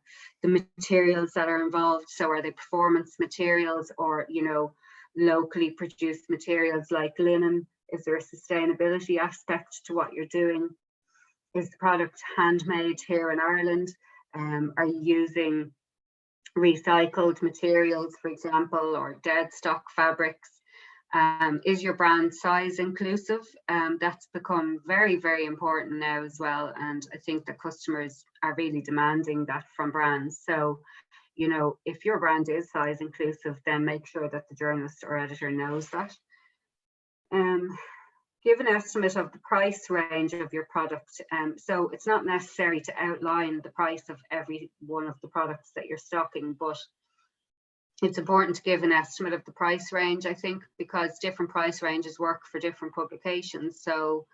materials that are involved. So are they performance materials, or, you know, locally produced materials like linen? Is there a sustainability aspect to what you're doing? Is the product handmade here in Ireland? Are you using recycled materials, for example, or dead stock fabrics? Is your brand size inclusive? That's become very, very important now as well. And I think that customers are really demanding that from brands. So, you know, if your brand is size inclusive, then make sure that the journalist or editor knows that. Give an estimate of the price range of your product. So it's not necessary to outline the price of every one of the products that you're stocking, but it's important to give an estimate of the price range, I think, because different price ranges work for different publications. So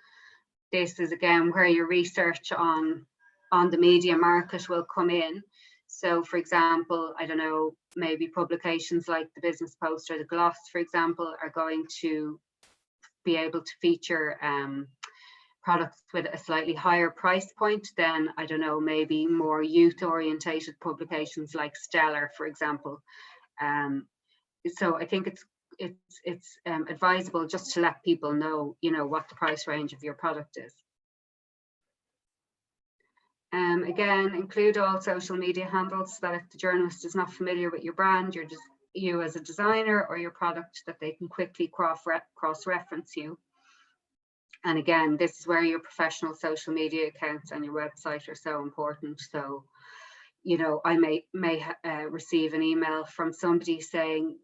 this is again where your research on on the media market will come in. So for example, I don't know, maybe publications like the Business Post or the Gloss, for example, are going to be able to feature products with a slightly higher price point than, I don't know, maybe more youth orientated publications like Stellar, for example. So I think it's advisable just to let people know, you know, what the price range of your product is. Again, include all social media handles so that if the journalist is not familiar with your brand, you as a designer or your product, that they can quickly cross-reference you. And again, this is where your professional social media accounts and your website are so important. So, you know, I may receive an email from somebody saying,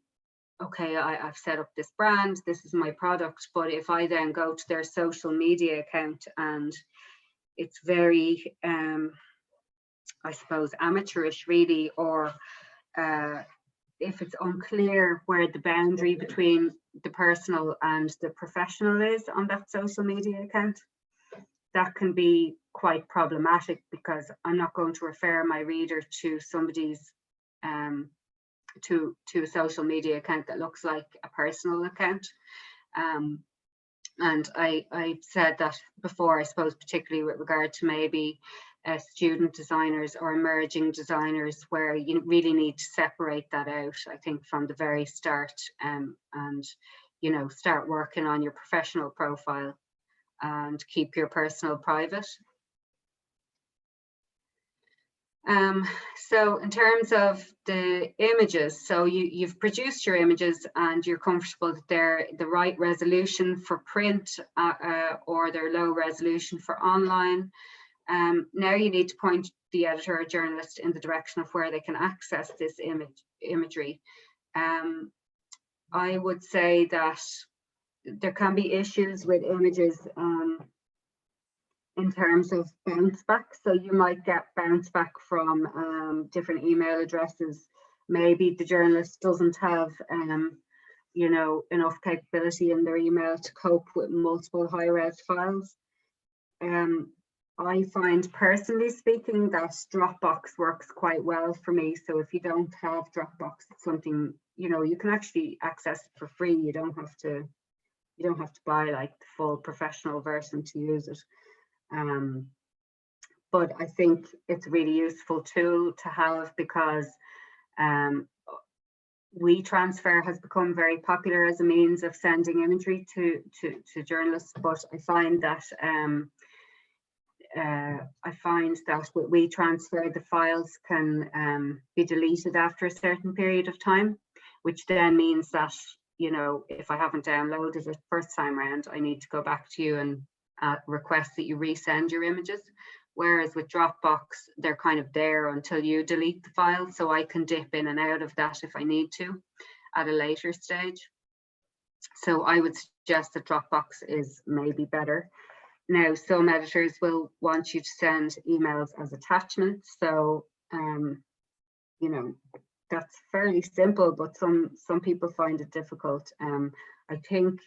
okay, I've set up this brand, this is my product. But if I then go to their social media account and it's very, I suppose, amateurish really, or if it's unclear where the boundary between the personal and the professional is on that social media account, that can be quite problematic, because I'm not going to refer my reader to somebody's to a social media account that looks like a personal account. And I said that before, I suppose, particularly with regard to maybe student designers or emerging designers, where you really need to separate that out, I think, from the very start, and, you know, start working on your professional profile and keep your personal private. So in terms of the images, so you've produced your images and you're comfortable that they're the right resolution for print or they're low resolution for online. Now you need to point the editor or journalist in the direction of where they can access this imagery. I would say that there can be issues with images in terms of bounce back. So you might get bounce back from different email addresses. Maybe the journalist doesn't have, you know, enough capability in their email to cope with multiple high-res files. I find, personally speaking, that Dropbox works quite well for me. So if you don't have Dropbox, it's something, you know, you can actually access it for free. You don't have to buy like the full professional version to use it. But I think it's a really useful tool to have, because WeTransfer has become very popular as a means of sending imagery to journalists. But I find that with WeTransfer, the files can be deleted after a certain period of time, which then means that, you know, if I haven't downloaded it first time around, I need to go back to you and request that you resend your images. Whereas with Dropbox, they're kind of there until you delete the file, so I can dip in and out of that if I need to at a later stage. So I would suggest that Dropbox is maybe better. Now, some editors will want you to send emails as attachments, so you know, that's fairly simple, but some people find it difficult. I think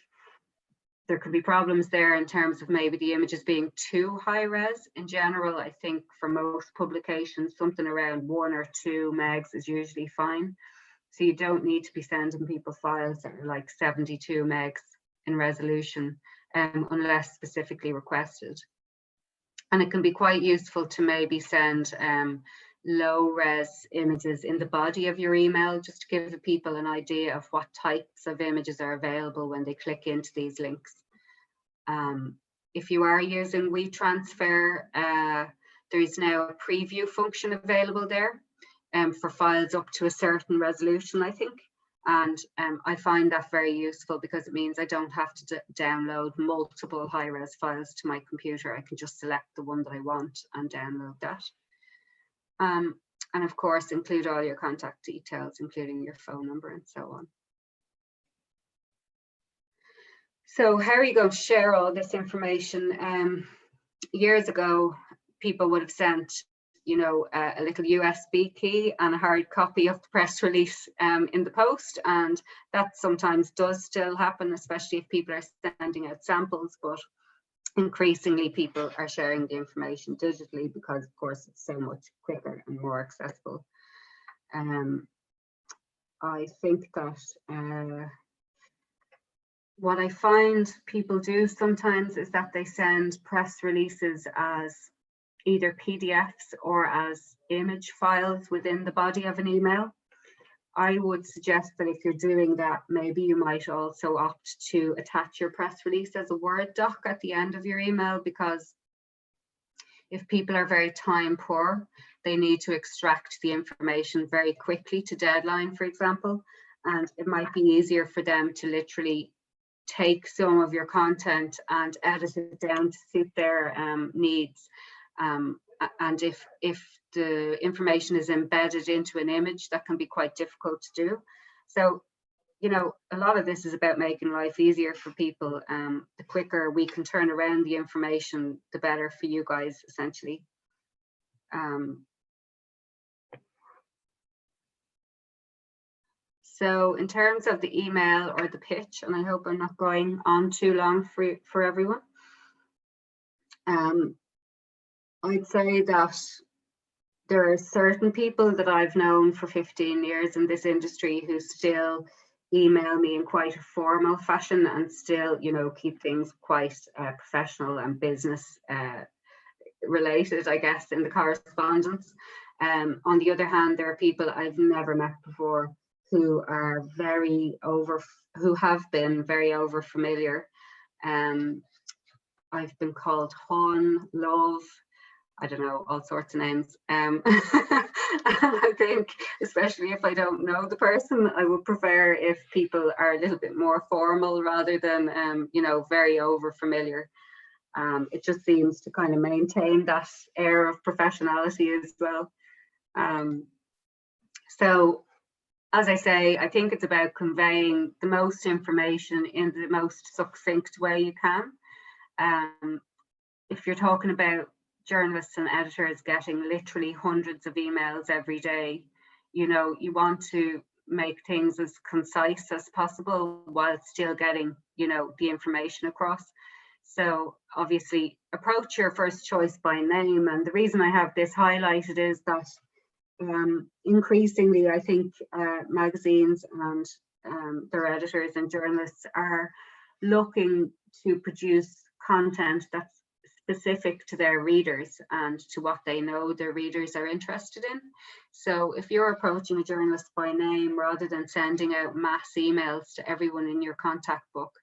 there could be problems there in terms of maybe the images being too high res. In general, I think for most publications, something around 1 or 2 megs is usually fine. So you don't need to be sending people files that are like 72 megs in resolution, unless specifically requested. And it can be quite useful to maybe send low res images in the body of your email, just to give people an idea of what types of images are available when they click into these links. If you are using WeTransfer, there is now a preview function available there for files up to a certain resolution, I think. And I find that very useful, because it means I don't have to download multiple high-res files to my computer. I can just select the one that I want and download that. And of course, include all your contact details, including your phone number and so on. So how are you going to share all this information? Years ago, people would have sent, you know, a little USB key and a hard copy of the press release in the post, and that sometimes does still happen, especially if people are sending out samples. But increasingly people are sharing the information digitally because, of course, it's so much quicker and more accessible. I think that what I find people do sometimes is that they send press releases as either PDFs or as image files within the body of an email. I would suggest that if you're doing that, maybe you might also opt to attach your press release as a Word doc at the end of your email, because if people are very time poor, they need to extract the information very quickly to deadline, for example, and it might be easier for them to literally take some of your content and edit it down to suit their needs. And if the information is embedded into an image, that can be quite difficult to do. So, you know, a lot of this is about making life easier for people. The quicker we can turn around the information, the better for you guys, essentially. So in terms of the email or the pitch, and I hope I'm not going on too long for everyone, I'd say that there are certain people that I've known for 15 years in this industry who still email me in quite a formal fashion and still, you know, keep things quite professional and business related, I guess, in the correspondence. On the other hand, there are people I've never met before who are who have been very over familiar. I've been called Hon, Love, I don't know, all sorts of names. And I think, especially if I don't know the person, I would prefer if people are a little bit more formal rather than, you know, very over familiar. It just seems to kind of maintain that air of professionality as well. So, as I say, I think it's about conveying the most information in the most succinct way you can. If you're talking about journalists and editors getting literally hundreds of emails every day, you know, you want to make things as concise as possible while still getting, you know, the information across. So obviously approach your first choice by name. And the reason I have this highlighted is that increasingly, I think magazines and their editors and journalists are looking to produce content that's specific to their readers and to what they know their readers are interested in. So if you're approaching a journalist by name rather than sending out mass emails to everyone in your contact book,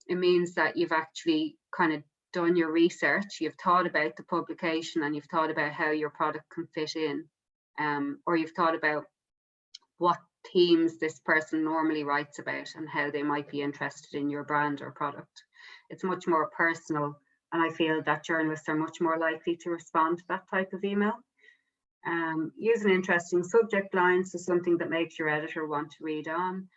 it means that you've actually kind of done your research, you've thought about the publication and you've thought about how your product can fit in, or you've thought about what themes this person normally writes about and how they might be interested in your brand or product. It's much more personal, and I feel that journalists are much more likely to respond to that type of email. Use an interesting subject line, so something that makes your editor want to read on.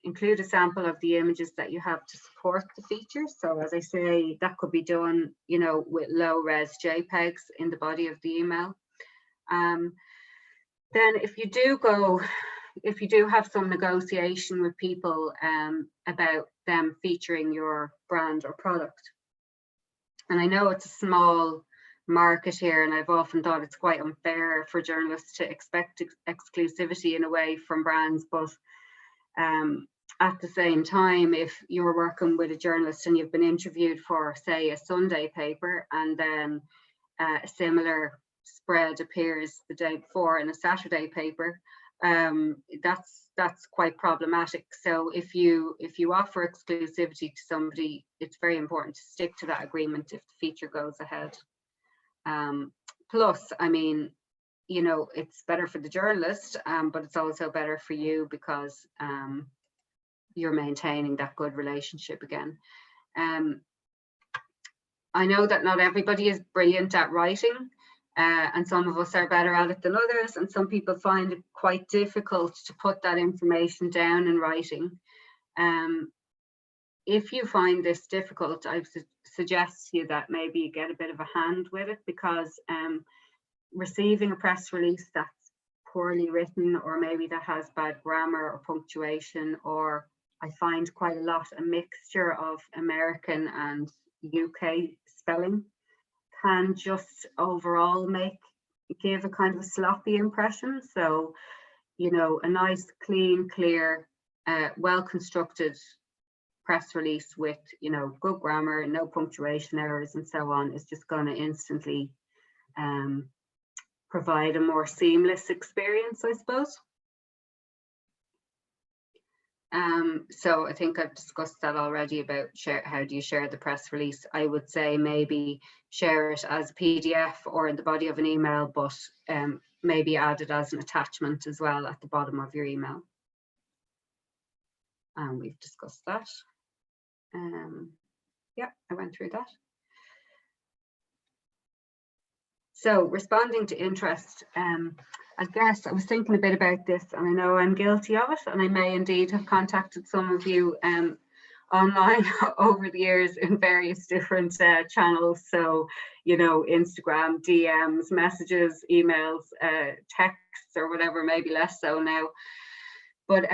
Include a sample of the images that you have to support the feature. So as I say, that could be done, you know, with low res JPEGs in the body of the email. Then if you do have some negotiation with people about them featuring your brand or product, and I know it's a small market here, and I've often thought it's quite unfair for journalists to expect exclusivity in a way from brands, but at the same time, if you're working with a journalist and you've been interviewed for, say, a Sunday paper, and then a similar spread appears the day before in a Saturday paper, that's quite problematic. So if you offer exclusivity to somebody, it's very important to stick to that agreement if the feature goes ahead. Plus, I mean, you know, it's better for the journalist, but it's also better for you because you're maintaining that good relationship again. I know that not everybody is brilliant at writing, and some of us are better at it than others, and some people find it quite difficult to put that information down in writing. If you find this difficult, I suggest to you that maybe you get a bit of a hand with it, because receiving a press release that's poorly written, or maybe that has bad grammar or punctuation, or I find quite a lot a mixture of American and UK spelling can just overall give a kind of a sloppy impression. So, you know, a nice, clean, clear, well-constructed press release with, you know, good grammar, no punctuation errors and so on is just going to instantly provide a more seamless experience, I suppose. So I think I've discussed that already about how do you share the press release. I would say maybe share it as a PDF or in the body of an email, but maybe add it as an attachment as well at the bottom of your email. And we've discussed that. Yeah, I went through that. So responding to interest, I guess I was thinking a bit about this, and I know I'm guilty of it, and I may indeed have contacted some of you online over the years in various different channels. So, you know, Instagram, DMs, messages, emails, texts, or whatever, maybe less so now. But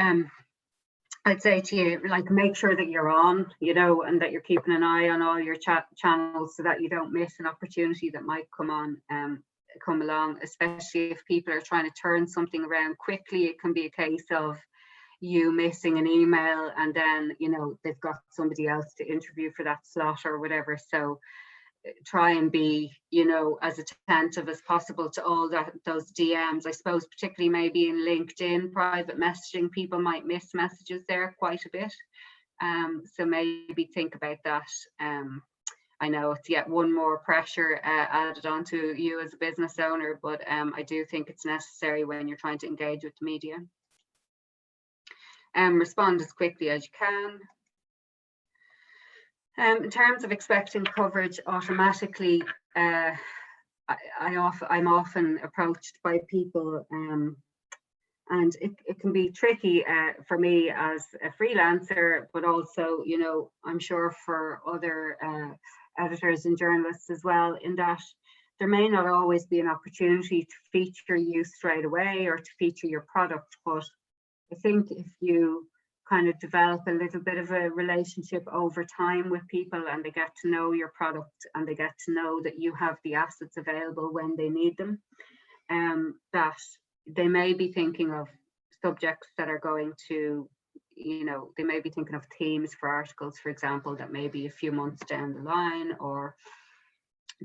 I'd say to you, like, make sure that you're on, you know, and that you're keeping an eye on all your channels so that you don't miss an opportunity that might come along, especially if people are trying to turn something around quickly. It can be a case of you missing an email and then, you know, they've got somebody else to interview for that slot or whatever. So try and be, you know, as attentive as possible to all those DMs. I suppose particularly maybe in LinkedIn private messaging, people might miss messages there quite a bit. So maybe think about that. I know it's yet one more pressure added onto you as a business owner, but I do think it's necessary when you're trying to engage with the media. Respond as quickly as you can. In terms of expecting coverage automatically, I'm often approached by people, and it can be tricky for me as a freelancer, but also, you know, I'm sure for other editors and journalists as well, in that there may not always be an opportunity to feature you straight away or to feature your product. But I think if you kind of develop a little bit of a relationship over time with people and they get to know your product and they get to know that you have the assets available when they need them, that they may be thinking of subjects that are going to, you know, they may be thinking of themes for articles, for example, that may be a few months down the line, or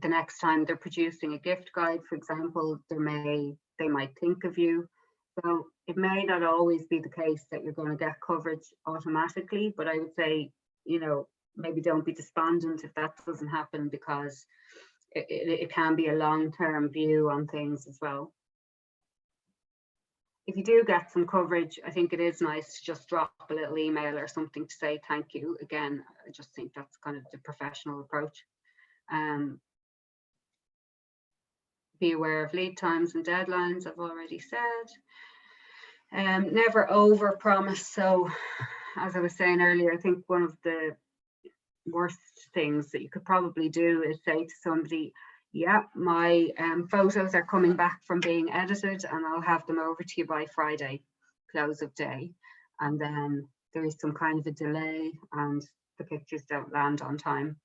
the next time they're producing a gift guide, for example, they might think of you. So it may not always be the case that you're going to get coverage automatically, but I would say, you know, maybe don't be despondent if that doesn't happen, because it can be a long-term view on things as well. If you do get some coverage, I think it is nice to just drop a little email or something to say thank you. Again, I just think that's kind of the professional approach. Be aware of lead times and deadlines, I've already said. Never over promise. So as I was saying earlier, I think one of the worst things that you could probably do is say to somebody, yeah, my photos are coming back from being edited and I'll have them over to you by Friday, close of day. And then there is some kind of a delay and the pictures don't land on time.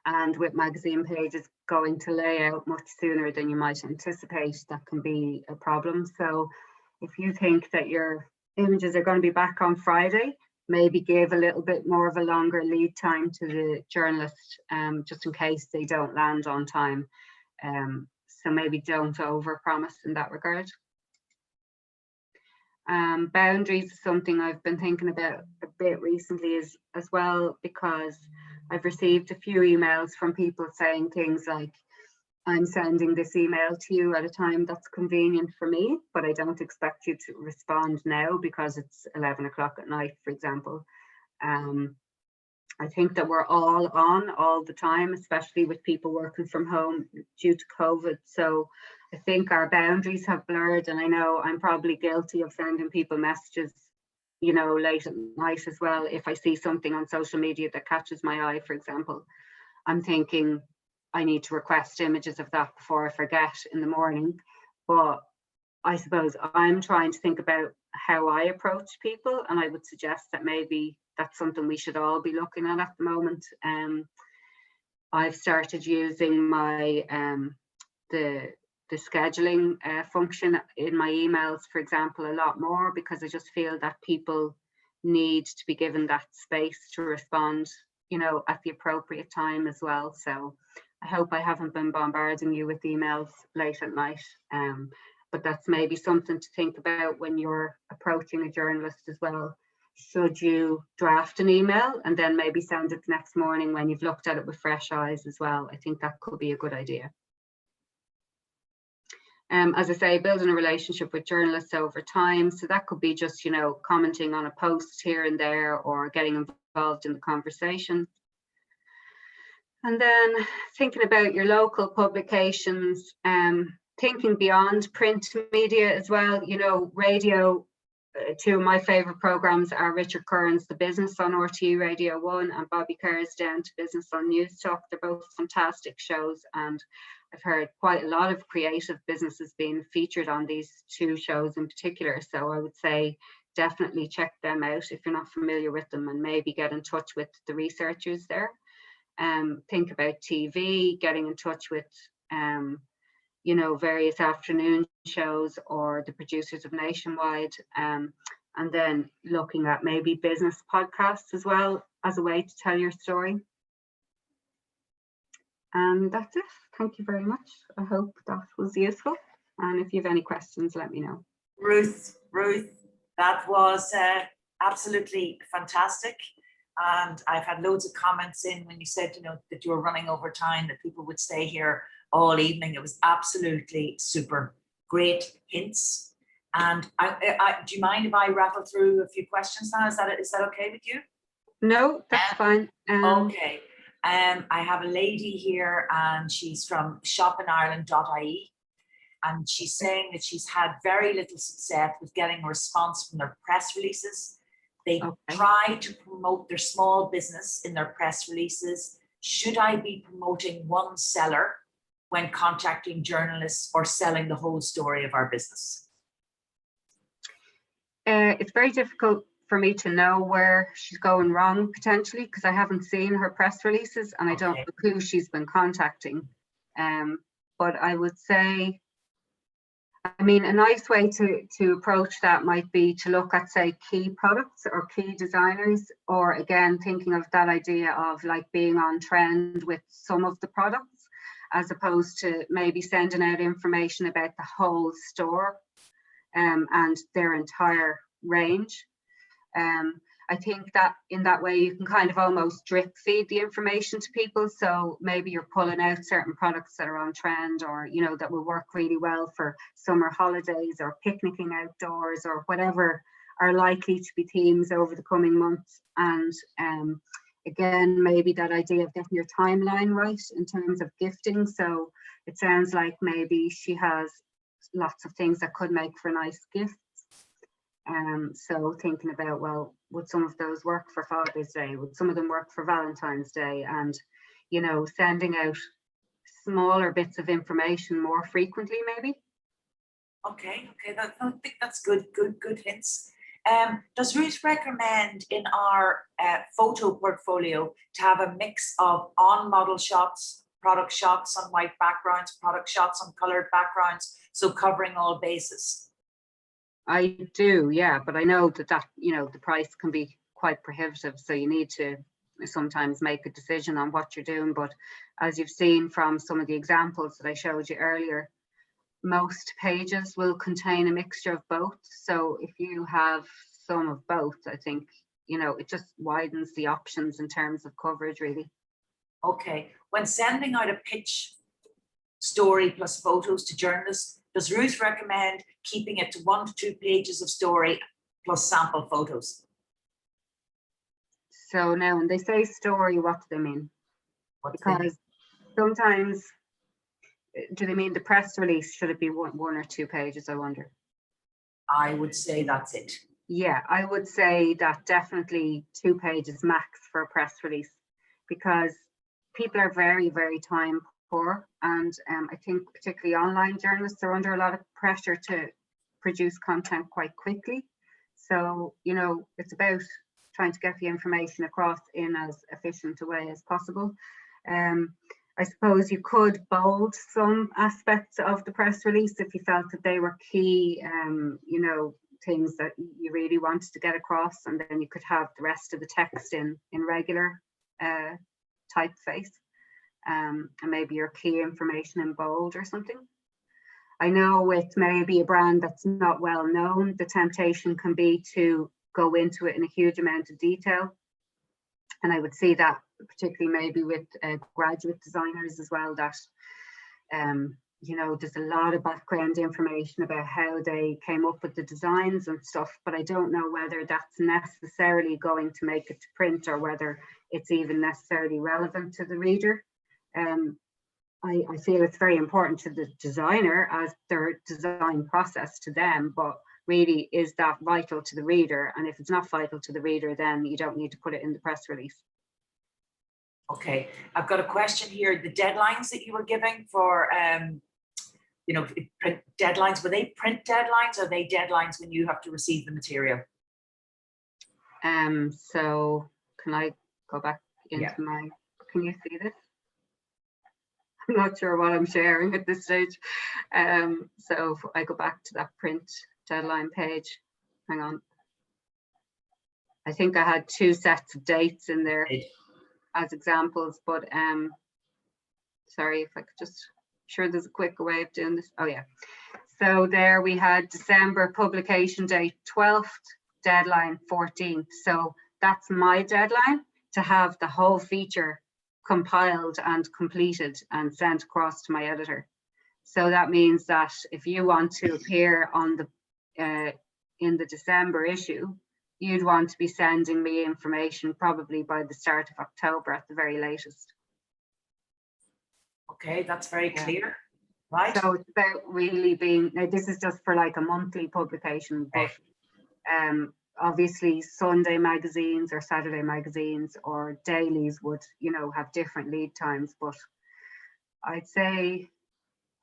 And with magazine pages going to layout much sooner than you might anticipate, that can be a problem. So if you think that your images are going to be back on Friday, maybe give a little bit more of a longer lead time to the journalist, just in case they don't land on time. So maybe don't overpromise in that regard. Boundaries is something I've been thinking about a bit recently as well, because I've received a few emails from people saying things like, I'm sending this email to you at a time that's convenient for me, but I don't expect you to respond now because it's 11 o'clock at night, for example. I think that we're all on all the time, especially with people working from home due to COVID. So I think our boundaries have blurred, and I know I'm probably guilty of sending people messages, you know, late at night as well. If I see something on social media that catches my eye, for example, I'm thinking I need to request images of that before I forget in the morning. But I suppose I'm trying to think about how I approach people, and I would suggest that maybe that's something we should all be looking at the moment. I've started using my the scheduling function in my emails, for example, a lot more, because I just feel that people need to be given that space to respond, you know, at the appropriate time as well. So I hope I haven't been bombarding you with emails late at night, but that's maybe something to think about when you're approaching a journalist as well. Should you draft an email and then maybe send it the next morning when you've looked at it with fresh eyes as well? I think that could be a good idea. As I say, building a relationship with journalists over time. So that could be just, you know, commenting on a post here and there, or getting involved in the conversation. And then thinking about your local publications, thinking beyond print media as well. You know, radio, two of my favourite programmes are Richard Curran's The Business on RTE Radio 1 and Bobby Kerr's Down to Business on News Talk. They're both fantastic shows, and I've heard quite a lot of creative businesses being featured on these two shows in particular. So I would say definitely check them out if you're not familiar with them, and maybe get in touch with the researchers there. Think about TV, getting in touch with you know, various afternoon shows or the producers of Nationwide, and then looking at maybe business podcasts as well as a way to tell your story. And that's it. Thank you very much. I hope that was useful. And if you have any questions, let me know. Ruth, that was absolutely fantastic. And I've had loads of comments in when you said, you know, that you were running over time, that people would stay here all evening. It was absolutely super. Great hints. And do you mind if I rattle through a few questions now? Is that okay with you? No, that's fine. Okay. I have a lady here, and she's from shopinireland.ie, and she's saying that she's had very little success with getting a response from their press releases. They try to promote their small business in their press releases. Should I be promoting one seller when contacting journalists, or selling the whole story of our business? It's very difficult for me to know where she's going wrong potentially, because I haven't seen her press releases and I don't know who she's been contacting. But I would say, I mean, a nice way to approach that might be to look at, say, key products or key designers, or again, thinking of that idea of like being on trend with some of the products, as opposed to maybe sending out information about the whole store and their entire range. I think that in that way you can kind of almost drip feed the information to people. So maybe you're pulling out certain products that are on trend, or, you know, that will work really well for summer holidays or picnicking outdoors or whatever are likely to be themes over the coming months. And again, maybe that idea of getting your timeline right in terms of gifting. So it sounds like maybe she has lots of things that could make for nice gifts. So thinking about, well, would some of those work for Father's Day? Would some of them work for Valentine's Day? And, you know, sending out smaller bits of information more frequently, maybe. Okay, I think that's good hints. Does Ruth recommend in our photo portfolio to have a mix of on-model shots, product shots on white backgrounds, product shots on colored backgrounds, so covering all bases? I do, yeah, but I know that, you know, the price can be quite prohibitive, so you need to sometimes make a decision on what you're doing. But as you've seen from some of the examples that I showed you earlier, most pages will contain a mixture of both. So if you have some of both, I think, you know, it just widens the options in terms of coverage, really. Okay, when sending out a pitch story plus photos to journalists, does Ruth recommend keeping it to 1 to 2 pages of story plus sample photos? So now when they say story, what do they mean? Because sometimes, do they mean the press release? Should it be 1 or 2 pages, I wonder? I would say that's it. Yeah, I would say that definitely 2 pages max for a press release, because people are very, very time poor. And I think particularly online journalists are under a lot of pressure to produce content quite quickly. So, you know, it's about trying to get the information across in as efficient a way as possible. I suppose you could bold some aspects of the press release if you felt that they were key, you know, things that you really wanted to get across, and then you could have the rest of the text in regular typeface, and maybe your key information in bold or something. I know with maybe a brand that's not well known, the temptation can be to go into it in a huge amount of detail. And I would see that particularly maybe with graduate designers as well, that, you know, there's a lot of background information about how they came up with the designs and stuff, but I don't know whether that's necessarily going to make it to print or whether it's even necessarily relevant to the reader. I feel it's very important to the designer as their design process to them, but really, is that vital to the reader? And if it's not vital to the reader, then you don't need to put it in the press release. Okay, I've got a question here. The deadlines that you were giving for, you know, print deadlines, were they print deadlines or are they deadlines when you have to receive the material? So can I go back into my, can you see this? I'm not sure what I'm sharing at this stage. So if I go back to that print deadline page, hang on. I think I had 2 sets of dates in there as examples, but sorry if I could just, sure there's a quicker way of doing this. Oh yeah. So there we had December publication date 12th, deadline 14th. So that's my deadline to have the whole feature compiled and completed and sent across to my editor. So that means that if you want to appear on the in the December issue, you'd want to be sending me information probably by the start of October at the very latest. Okay, that's very clear, right? So it's about really being, now this is just for like a monthly publication, but obviously Sunday magazines or Saturday magazines or dailies would, you know, have different lead times, but I'd say,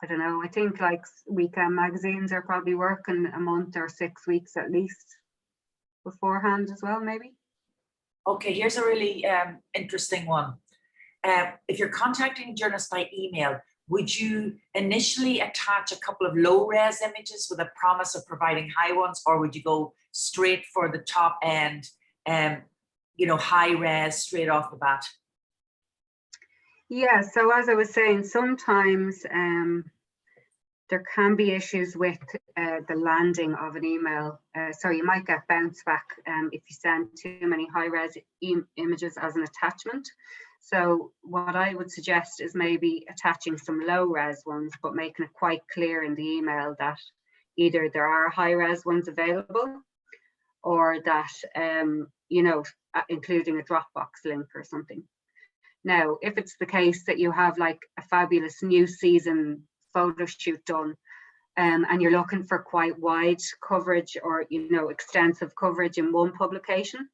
I don't know, I think like weekend magazines are probably working a month or 6 weeks at least beforehand as well, maybe. Okay, here's a really interesting one. If you're contacting journalists by email, would you initially attach a couple of low-res images with a promise of providing high ones, or would you go straight for the top end, you know, high-res straight off the bat? Yeah, so as I was saying, sometimes there can be issues with the landing of an email. So you might get bounce back if you send too many high-res images as an attachment. So what I would suggest is maybe attaching some low-res ones, but making it quite clear in the email that either there are high-res ones available, or that, you know, including a Dropbox link or something. Now, if it's the case that you have like a fabulous new season photo shoot done, and you're looking for quite wide coverage or, you know, extensive coverage in one publication,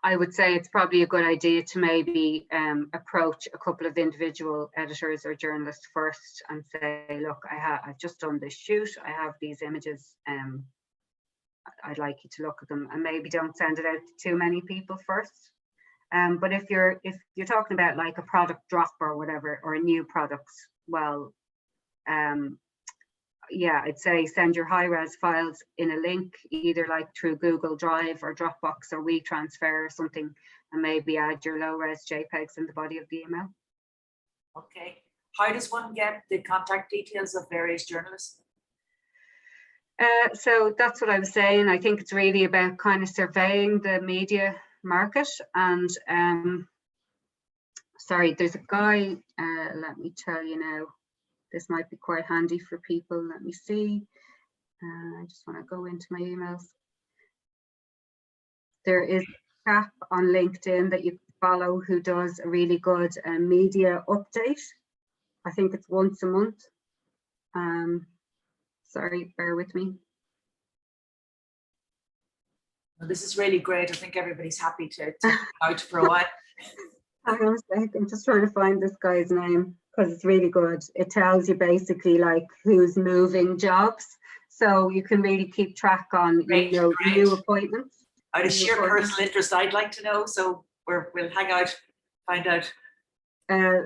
I would say it's probably a good idea to maybe approach a couple of individual editors or journalists first and say, look, I've just done this shoot, I have these images, I'd like you to look at them, and maybe don't send it out to too many people first. But if you're talking about like a product drop or whatever, or a new product, well, yeah, I'd say send your high-res files in a link, either like through Google Drive or Dropbox or WeTransfer or something, and maybe add your low-res JPEGs in the body of the email. Okay. How does one get the contact details of various journalists? So that's what I was saying. I think it's really about kind of surveying the media market. And sorry, there's a guy, let me tell you now, this might be quite handy for people. Let me see. I just want to go into my emails. There is a chap on LinkedIn that you can follow who does a really good media update. I think it's once a month. Sorry, bear with me. Well, this is really great. I think everybody's happy to take it out for a while. Hang on a sec, I'm just trying to find this guy's name because it's really good. It tells you basically like who's moving jobs, so you can really keep track on, Great, you know, great. new appointments. Out of sheer personal interest, I'd like to know, so we'll hang out, find out.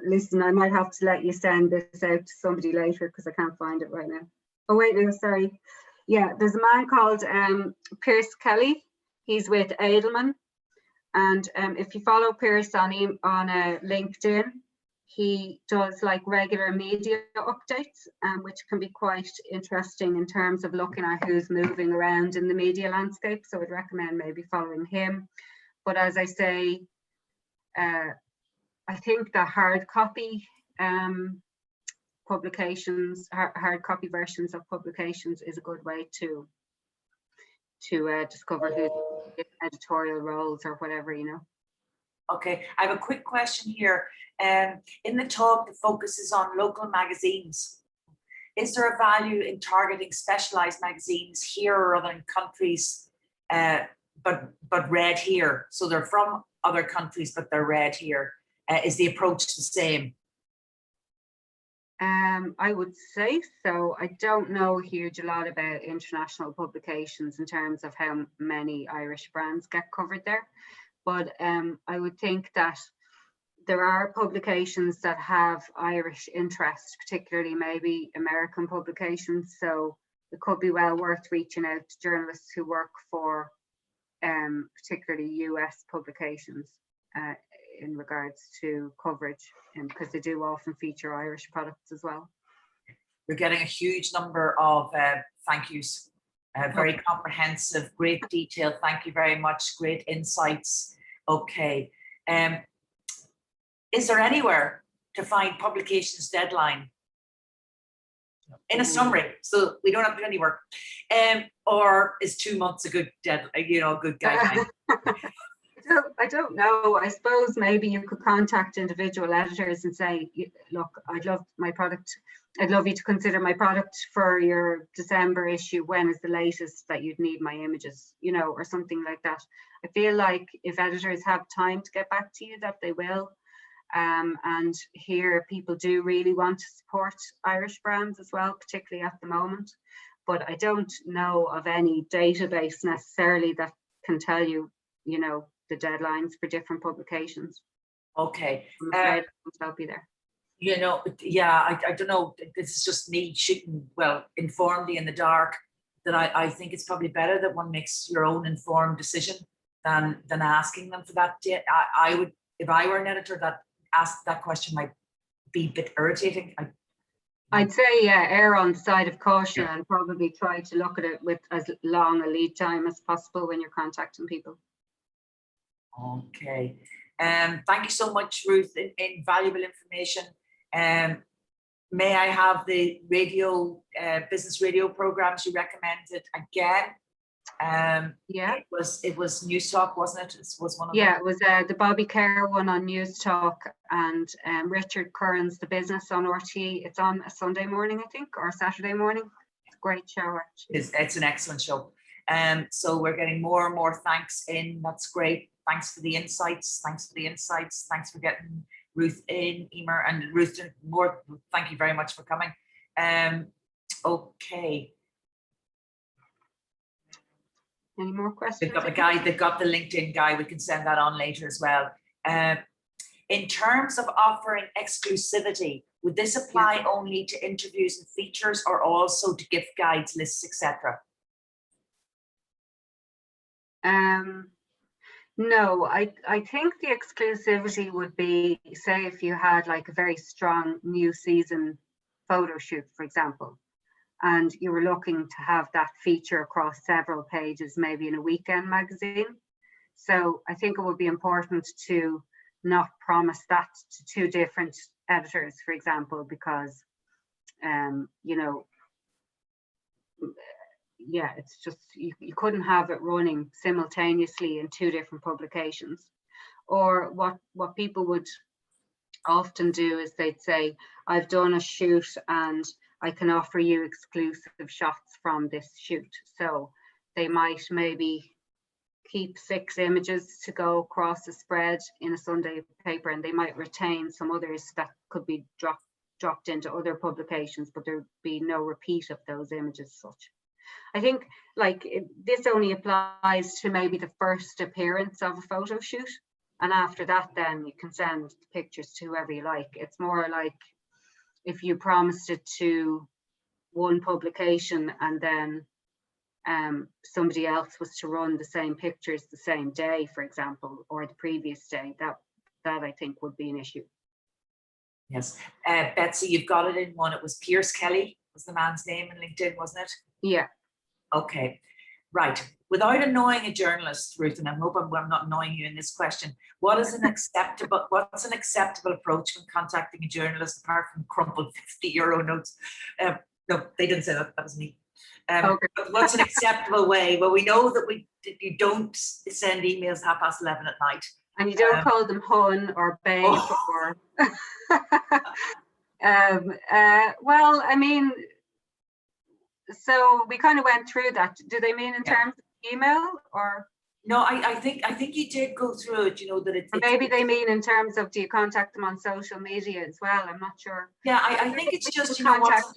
Listen, I might have to let you send this out to somebody later because I can't find it right now. Oh wait, no, sorry. Yeah, there's a man called Pierce Kelly. He's with Edelman, and if you follow Pierce on LinkedIn, he does like regular media updates, which can be quite interesting in terms of looking at who's moving around in the media landscape. So I'd recommend maybe following him. But as I say, I think the hard copy publications, hard copy versions of publications is a good way to discover who's in editorial roles or whatever, you know. Okay, I have a quick question here. In the talk, the focus is on local magazines. Is there a value in targeting specialized magazines here or other countries, but read here? So they're from other countries, but they're read here. Is the approach the same? I would say so. I don't know a huge lot about international publications in terms of how many Irish brands get covered there. But I would think that there are publications that have Irish interest, particularly maybe American publications. So it could be well worth reaching out to journalists who work for particularly US publications in regards to coverage, because they do often feature Irish products as well. We're getting a huge number of thank yous. Very comprehensive, great detail. Thank you very much. Great insights. Okay. Is there anywhere to find publications deadline? In a summary, so we don't have to do any work. Or is 2 months a good good guideline? I don't know. I suppose maybe you could contact individual editors and say, look, I'd love my product. I'd love you to consider my product for your December issue. When is the latest that you'd need my images, or something like that. I feel like if editors have time to get back to you, that they will. And here people do really want to support Irish brands as well, particularly at the moment. But I don't know of any database necessarily that can tell you, the deadlines for different publications. Okay. I'm afraid I won't help you there. Yeah, I don't know. This is just me shooting, informedly in the dark, that I think it's probably better that one makes your own informed decision than asking them for that. I would, if I were an editor, that asked that question might be a bit irritating. I'd say, err on the side of caution and probably try to look at it with as long a lead time as possible when you're contacting people. Okay. Thank you so much, Ruth. Invaluable information. May I have the radio, business radio programs you recommended again? Yeah. It was News Talk, wasn't it? It was one of them. It was the Bobby Kerr one on News Talk, and Richard Curran's The Business on RTE. It's on a Sunday morning, I think, or a Saturday morning. It's a great show, actually. It's an excellent show. So we're getting more and more thanks in. That's great. Thanks for the insights. Thanks for getting Ruth in, Emer, and Ruth more. Thank you very much for coming. Okay. Any more questions? They've got the guy. They've got the LinkedIn guy. We can send that on later as well. In terms of offering exclusivity, would this apply only to interviews and features, or also to gift guides, lists, etc.? No, I think the exclusivity would be, say, if you had like a very strong new season photo shoot, for example, and you were looking to have that feature across several pages, maybe in a weekend magazine. So I think it would be important to not promise that to two different editors, for example, because, it's just, you couldn't have it running simultaneously in two different publications. Or what people would often do is they'd say, I've done a shoot and I can offer you exclusive shots from this shoot. So they might maybe keep 6 images to go across a spread in a Sunday paper, and they might retain some others that could be dropped into other publications, but there'd be no repeat of those images as such. I think this only applies to maybe the first appearance of a photo shoot. And after that, then you can send pictures to whoever you like. It's more like if you promised it to one publication and then somebody else was to run the same pictures the same day, for example, or the previous day, that I think would be an issue. Yes. Betsy, you've got it in one. It was Pierce Kelly was the man's name in LinkedIn, wasn't it? Yeah. Okay. Right. Without annoying a journalist, Ruth, and I'm hoping I'm not annoying you in this question, what's an acceptable approach when contacting a journalist apart from crumpled €50 notes? No, they didn't say that. That was me. Okay. But what's an acceptable way? Well, we know that you don't send emails 11:30 at night. And you don't call them hun or babe or. Well, I mean, so we kind of went through that. Do they mean in terms of email or? No, I think you did go through it. You know that it. Maybe they mean in terms of do you contact them on social media as well? I'm not sure. Yeah, I think it's just you know what's.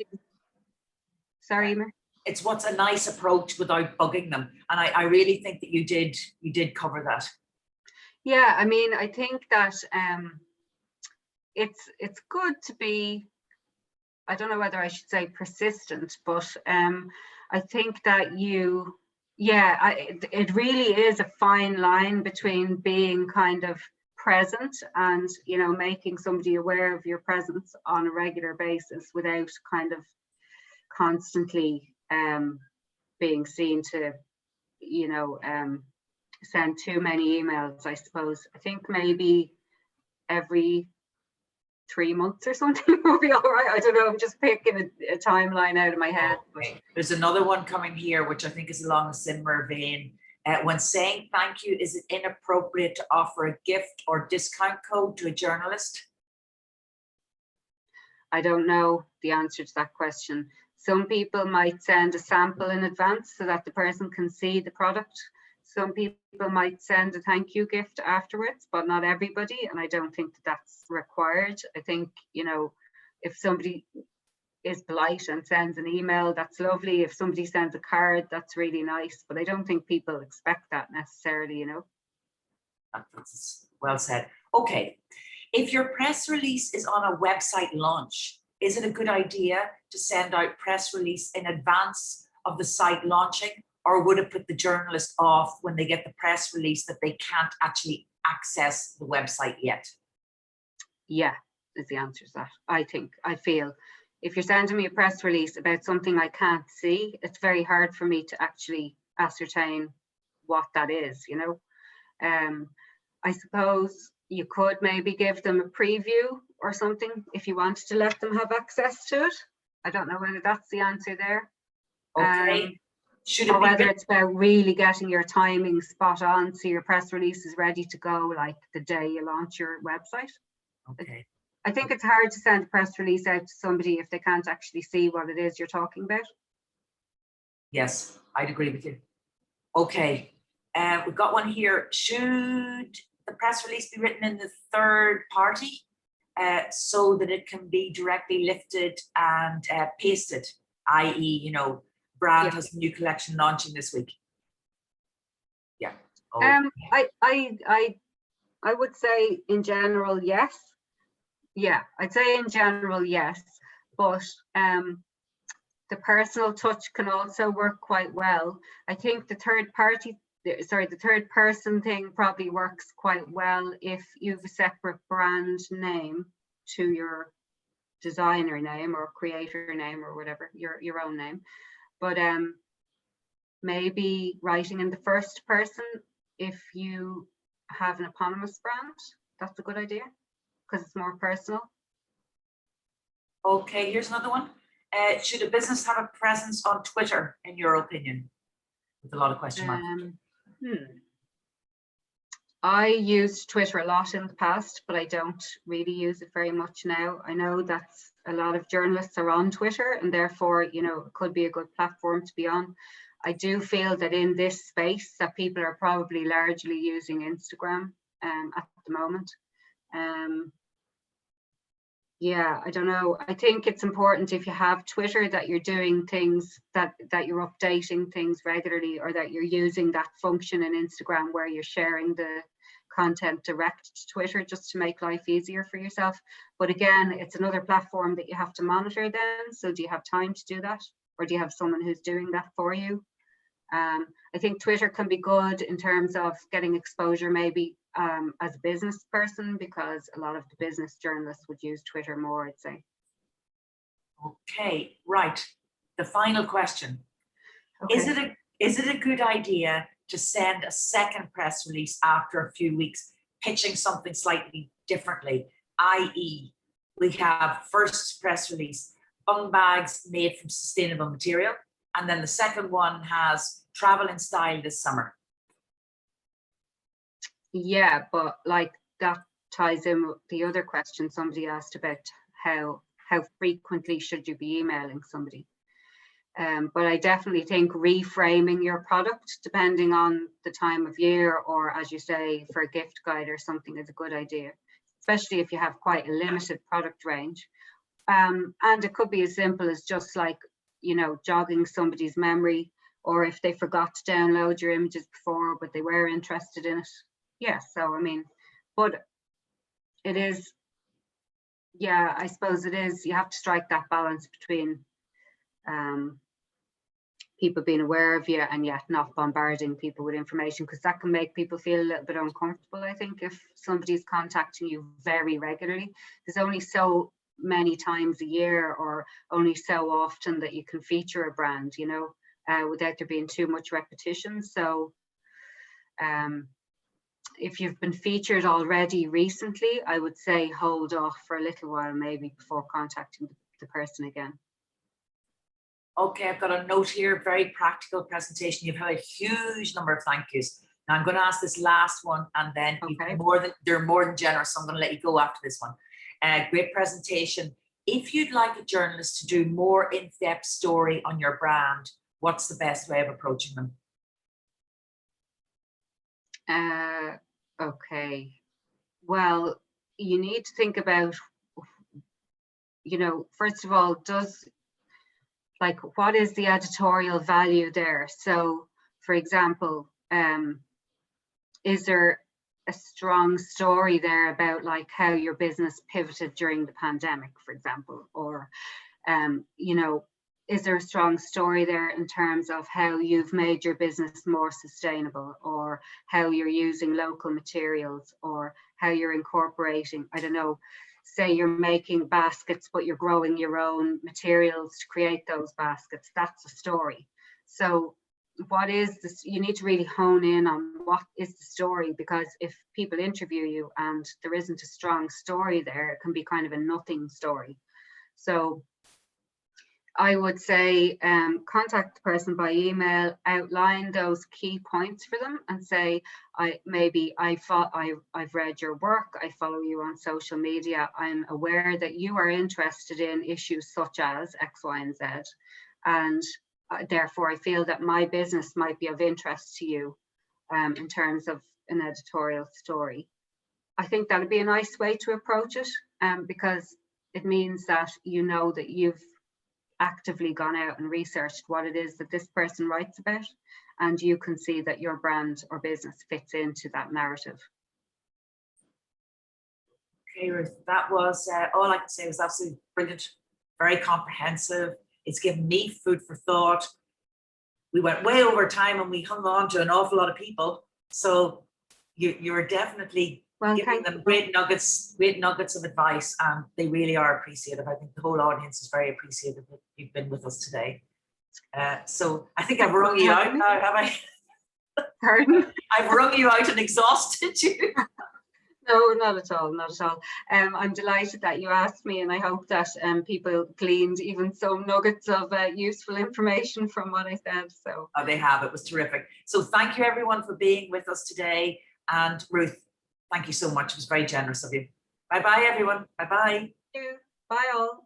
Sorry, Emer. It's what's a nice approach without bugging them, and I really think that you did cover that. Yeah, I mean, I think that it's good to be. I don't know whether I should say persistent, but I think that it really is a fine line between being kind of present and, you know, making somebody aware of your presence on a regular basis without kind of constantly being seen to, you know, send too many emails, I suppose. I think maybe every 3 months or something will be all right. I don't know. I'm just picking a timeline out of my head. Okay. There's another one coming here, which I think is along a similar vein. When saying thank you, is it inappropriate to offer a gift or discount code to a journalist? I don't know the answer to that question. Some people might send a sample in advance so that the person can see the product. Some people might send a thank you gift afterwards, but not everybody. And I don't think that that's required. I think, you know, if somebody is polite and sends an email, that's lovely. If somebody sends a card, that's really nice. But I don't think people expect that necessarily, you know. That's well said. Okay. If your press release is on a website launch, is it a good idea to send out press release in advance of the site launching? Or would it put the journalist off when they get the press release that they can't actually access the website yet? Yeah, is the answer to that. I feel if you're sending me a press release about something I can't see, it's very hard for me to actually ascertain what that is, you know. I suppose you could maybe give them a preview or something if you wanted to let them have access to it. I don't know whether that's the answer there. Okay. Or whether it's about really getting your timing spot on so your press release is ready to go like the day you launch your website. Okay. I think it's hard to send a press release out to somebody if they can't actually see what it is you're talking about. Yes, I'd agree with you. Okay. We've got one here. Should the press release be written in the third party so that it can be directly lifted and pasted, i.e., you know, brand has a new collection launching this week? Yeah. Oh. I would say in general, yes. Yeah, I'd say in general, yes. But the personal touch can also work quite well. I think the third person thing probably works quite well if you have a separate brand name to your designer name or creator name or whatever, your own name. But maybe writing in the first person if you have an eponymous brand, that's a good idea because it's more personal. Okay, here's another one. Should a business have a presence on Twitter, in your opinion? With a lot of question marks. I used Twitter a lot in the past, but I don't really use it very much now. I know that a lot of journalists are on Twitter and therefore, you know, it could be a good platform to be on. I do feel that in this space that people are probably largely using Instagram at the moment. Yeah, I don't know. I think it's important if you have Twitter that you're doing things that you're updating things regularly, or that you're using that function in Instagram where you're sharing the content direct to Twitter just to make life easier for yourself. But again, it's another platform that you have to monitor then. So do you have time to do that? Or do you have someone who's doing that for you? I think Twitter can be good in terms of getting exposure maybe as a business person, because a lot of the business journalists would use Twitter more, I'd say. Okay, right. The final question. Okay. Is it a good idea to send a second press release after a few weeks, pitching something slightly differently, i.e. we have first press release, bung bags made from sustainable material, and then the second one has travel in style this summer? Yeah, but like that ties in with the other question somebody asked about how frequently should you be emailing somebody. But I definitely think reframing your product depending on the time of year, or as you say, for a gift guide or something, is a good idea, especially if you have quite a limited product range. And it could be as simple as just like, you know, jogging somebody's memory, or if they forgot to download your images before, but they were interested in it. Yeah, so I mean, but it is, yeah, I suppose it is, you have to strike that balance between people being aware of you and yet not bombarding people with information, because that can make people feel a little bit uncomfortable. I think if somebody's contacting you very regularly, there's only so many times a year or only so often that you can feature a brand, you know, without there being too much repetition. So if you've been featured already recently, I would say hold off for a little while maybe before contacting the person again. Okay, I've got a note here, very practical presentation. You've had a huge number of thank yous. Now I'm going to ask this last one, and then Okay. they're more than generous, so I'm going to let you go after this one. Great presentation. If you'd like a journalist to do more in-depth story on your brand, what's the best way of approaching them? Okay. Well, you need to think about, you know, first of all, what is the editorial value there? So, for example, is there a strong story there about like how your business pivoted during the pandemic, for example, or you know, is there a strong story there in terms of how you've made your business more sustainable, or how you're using local materials, or how you're incorporating, I don't know, say you're making baskets, but you're growing your own materials to create those baskets. That's a story. So what is this? You need to really hone in on what is the story, because if people interview you and there isn't a strong story there, it can be kind of a nothing story. So I would say contact the person by email, outline those key points for them and say, I've read your work, I follow you on social media, I'm aware that you are interested in issues such as X, Y, and Z. And therefore I feel that my business might be of interest to you in terms of an editorial story. I think that would be a nice way to approach it, because it means that you know that you've actively gone out and researched what it is that this person writes about, and you can see that your brand or business fits into that narrative. Okay, Ruth, that was all I can say was absolutely brilliant, very comprehensive. It's given me food for thought. We went way over time and we hung on to an awful lot of people. So you were definitely giving them great nuggets of advice, and they really are appreciative. I think the whole audience is very appreciative that you've been with us today. So I think I've wrung you out now, have I? Pardon? I've wrung you out and exhausted you. No, not at all, not at all. I'm delighted that you asked me, and I hope that people gleaned even some nuggets of useful information from what I said. So they have. It was terrific. So thank you everyone for being with us today. And Ruth, thank you so much. It was very generous of you. Bye-bye, everyone. Bye-bye. Thank you. Bye all.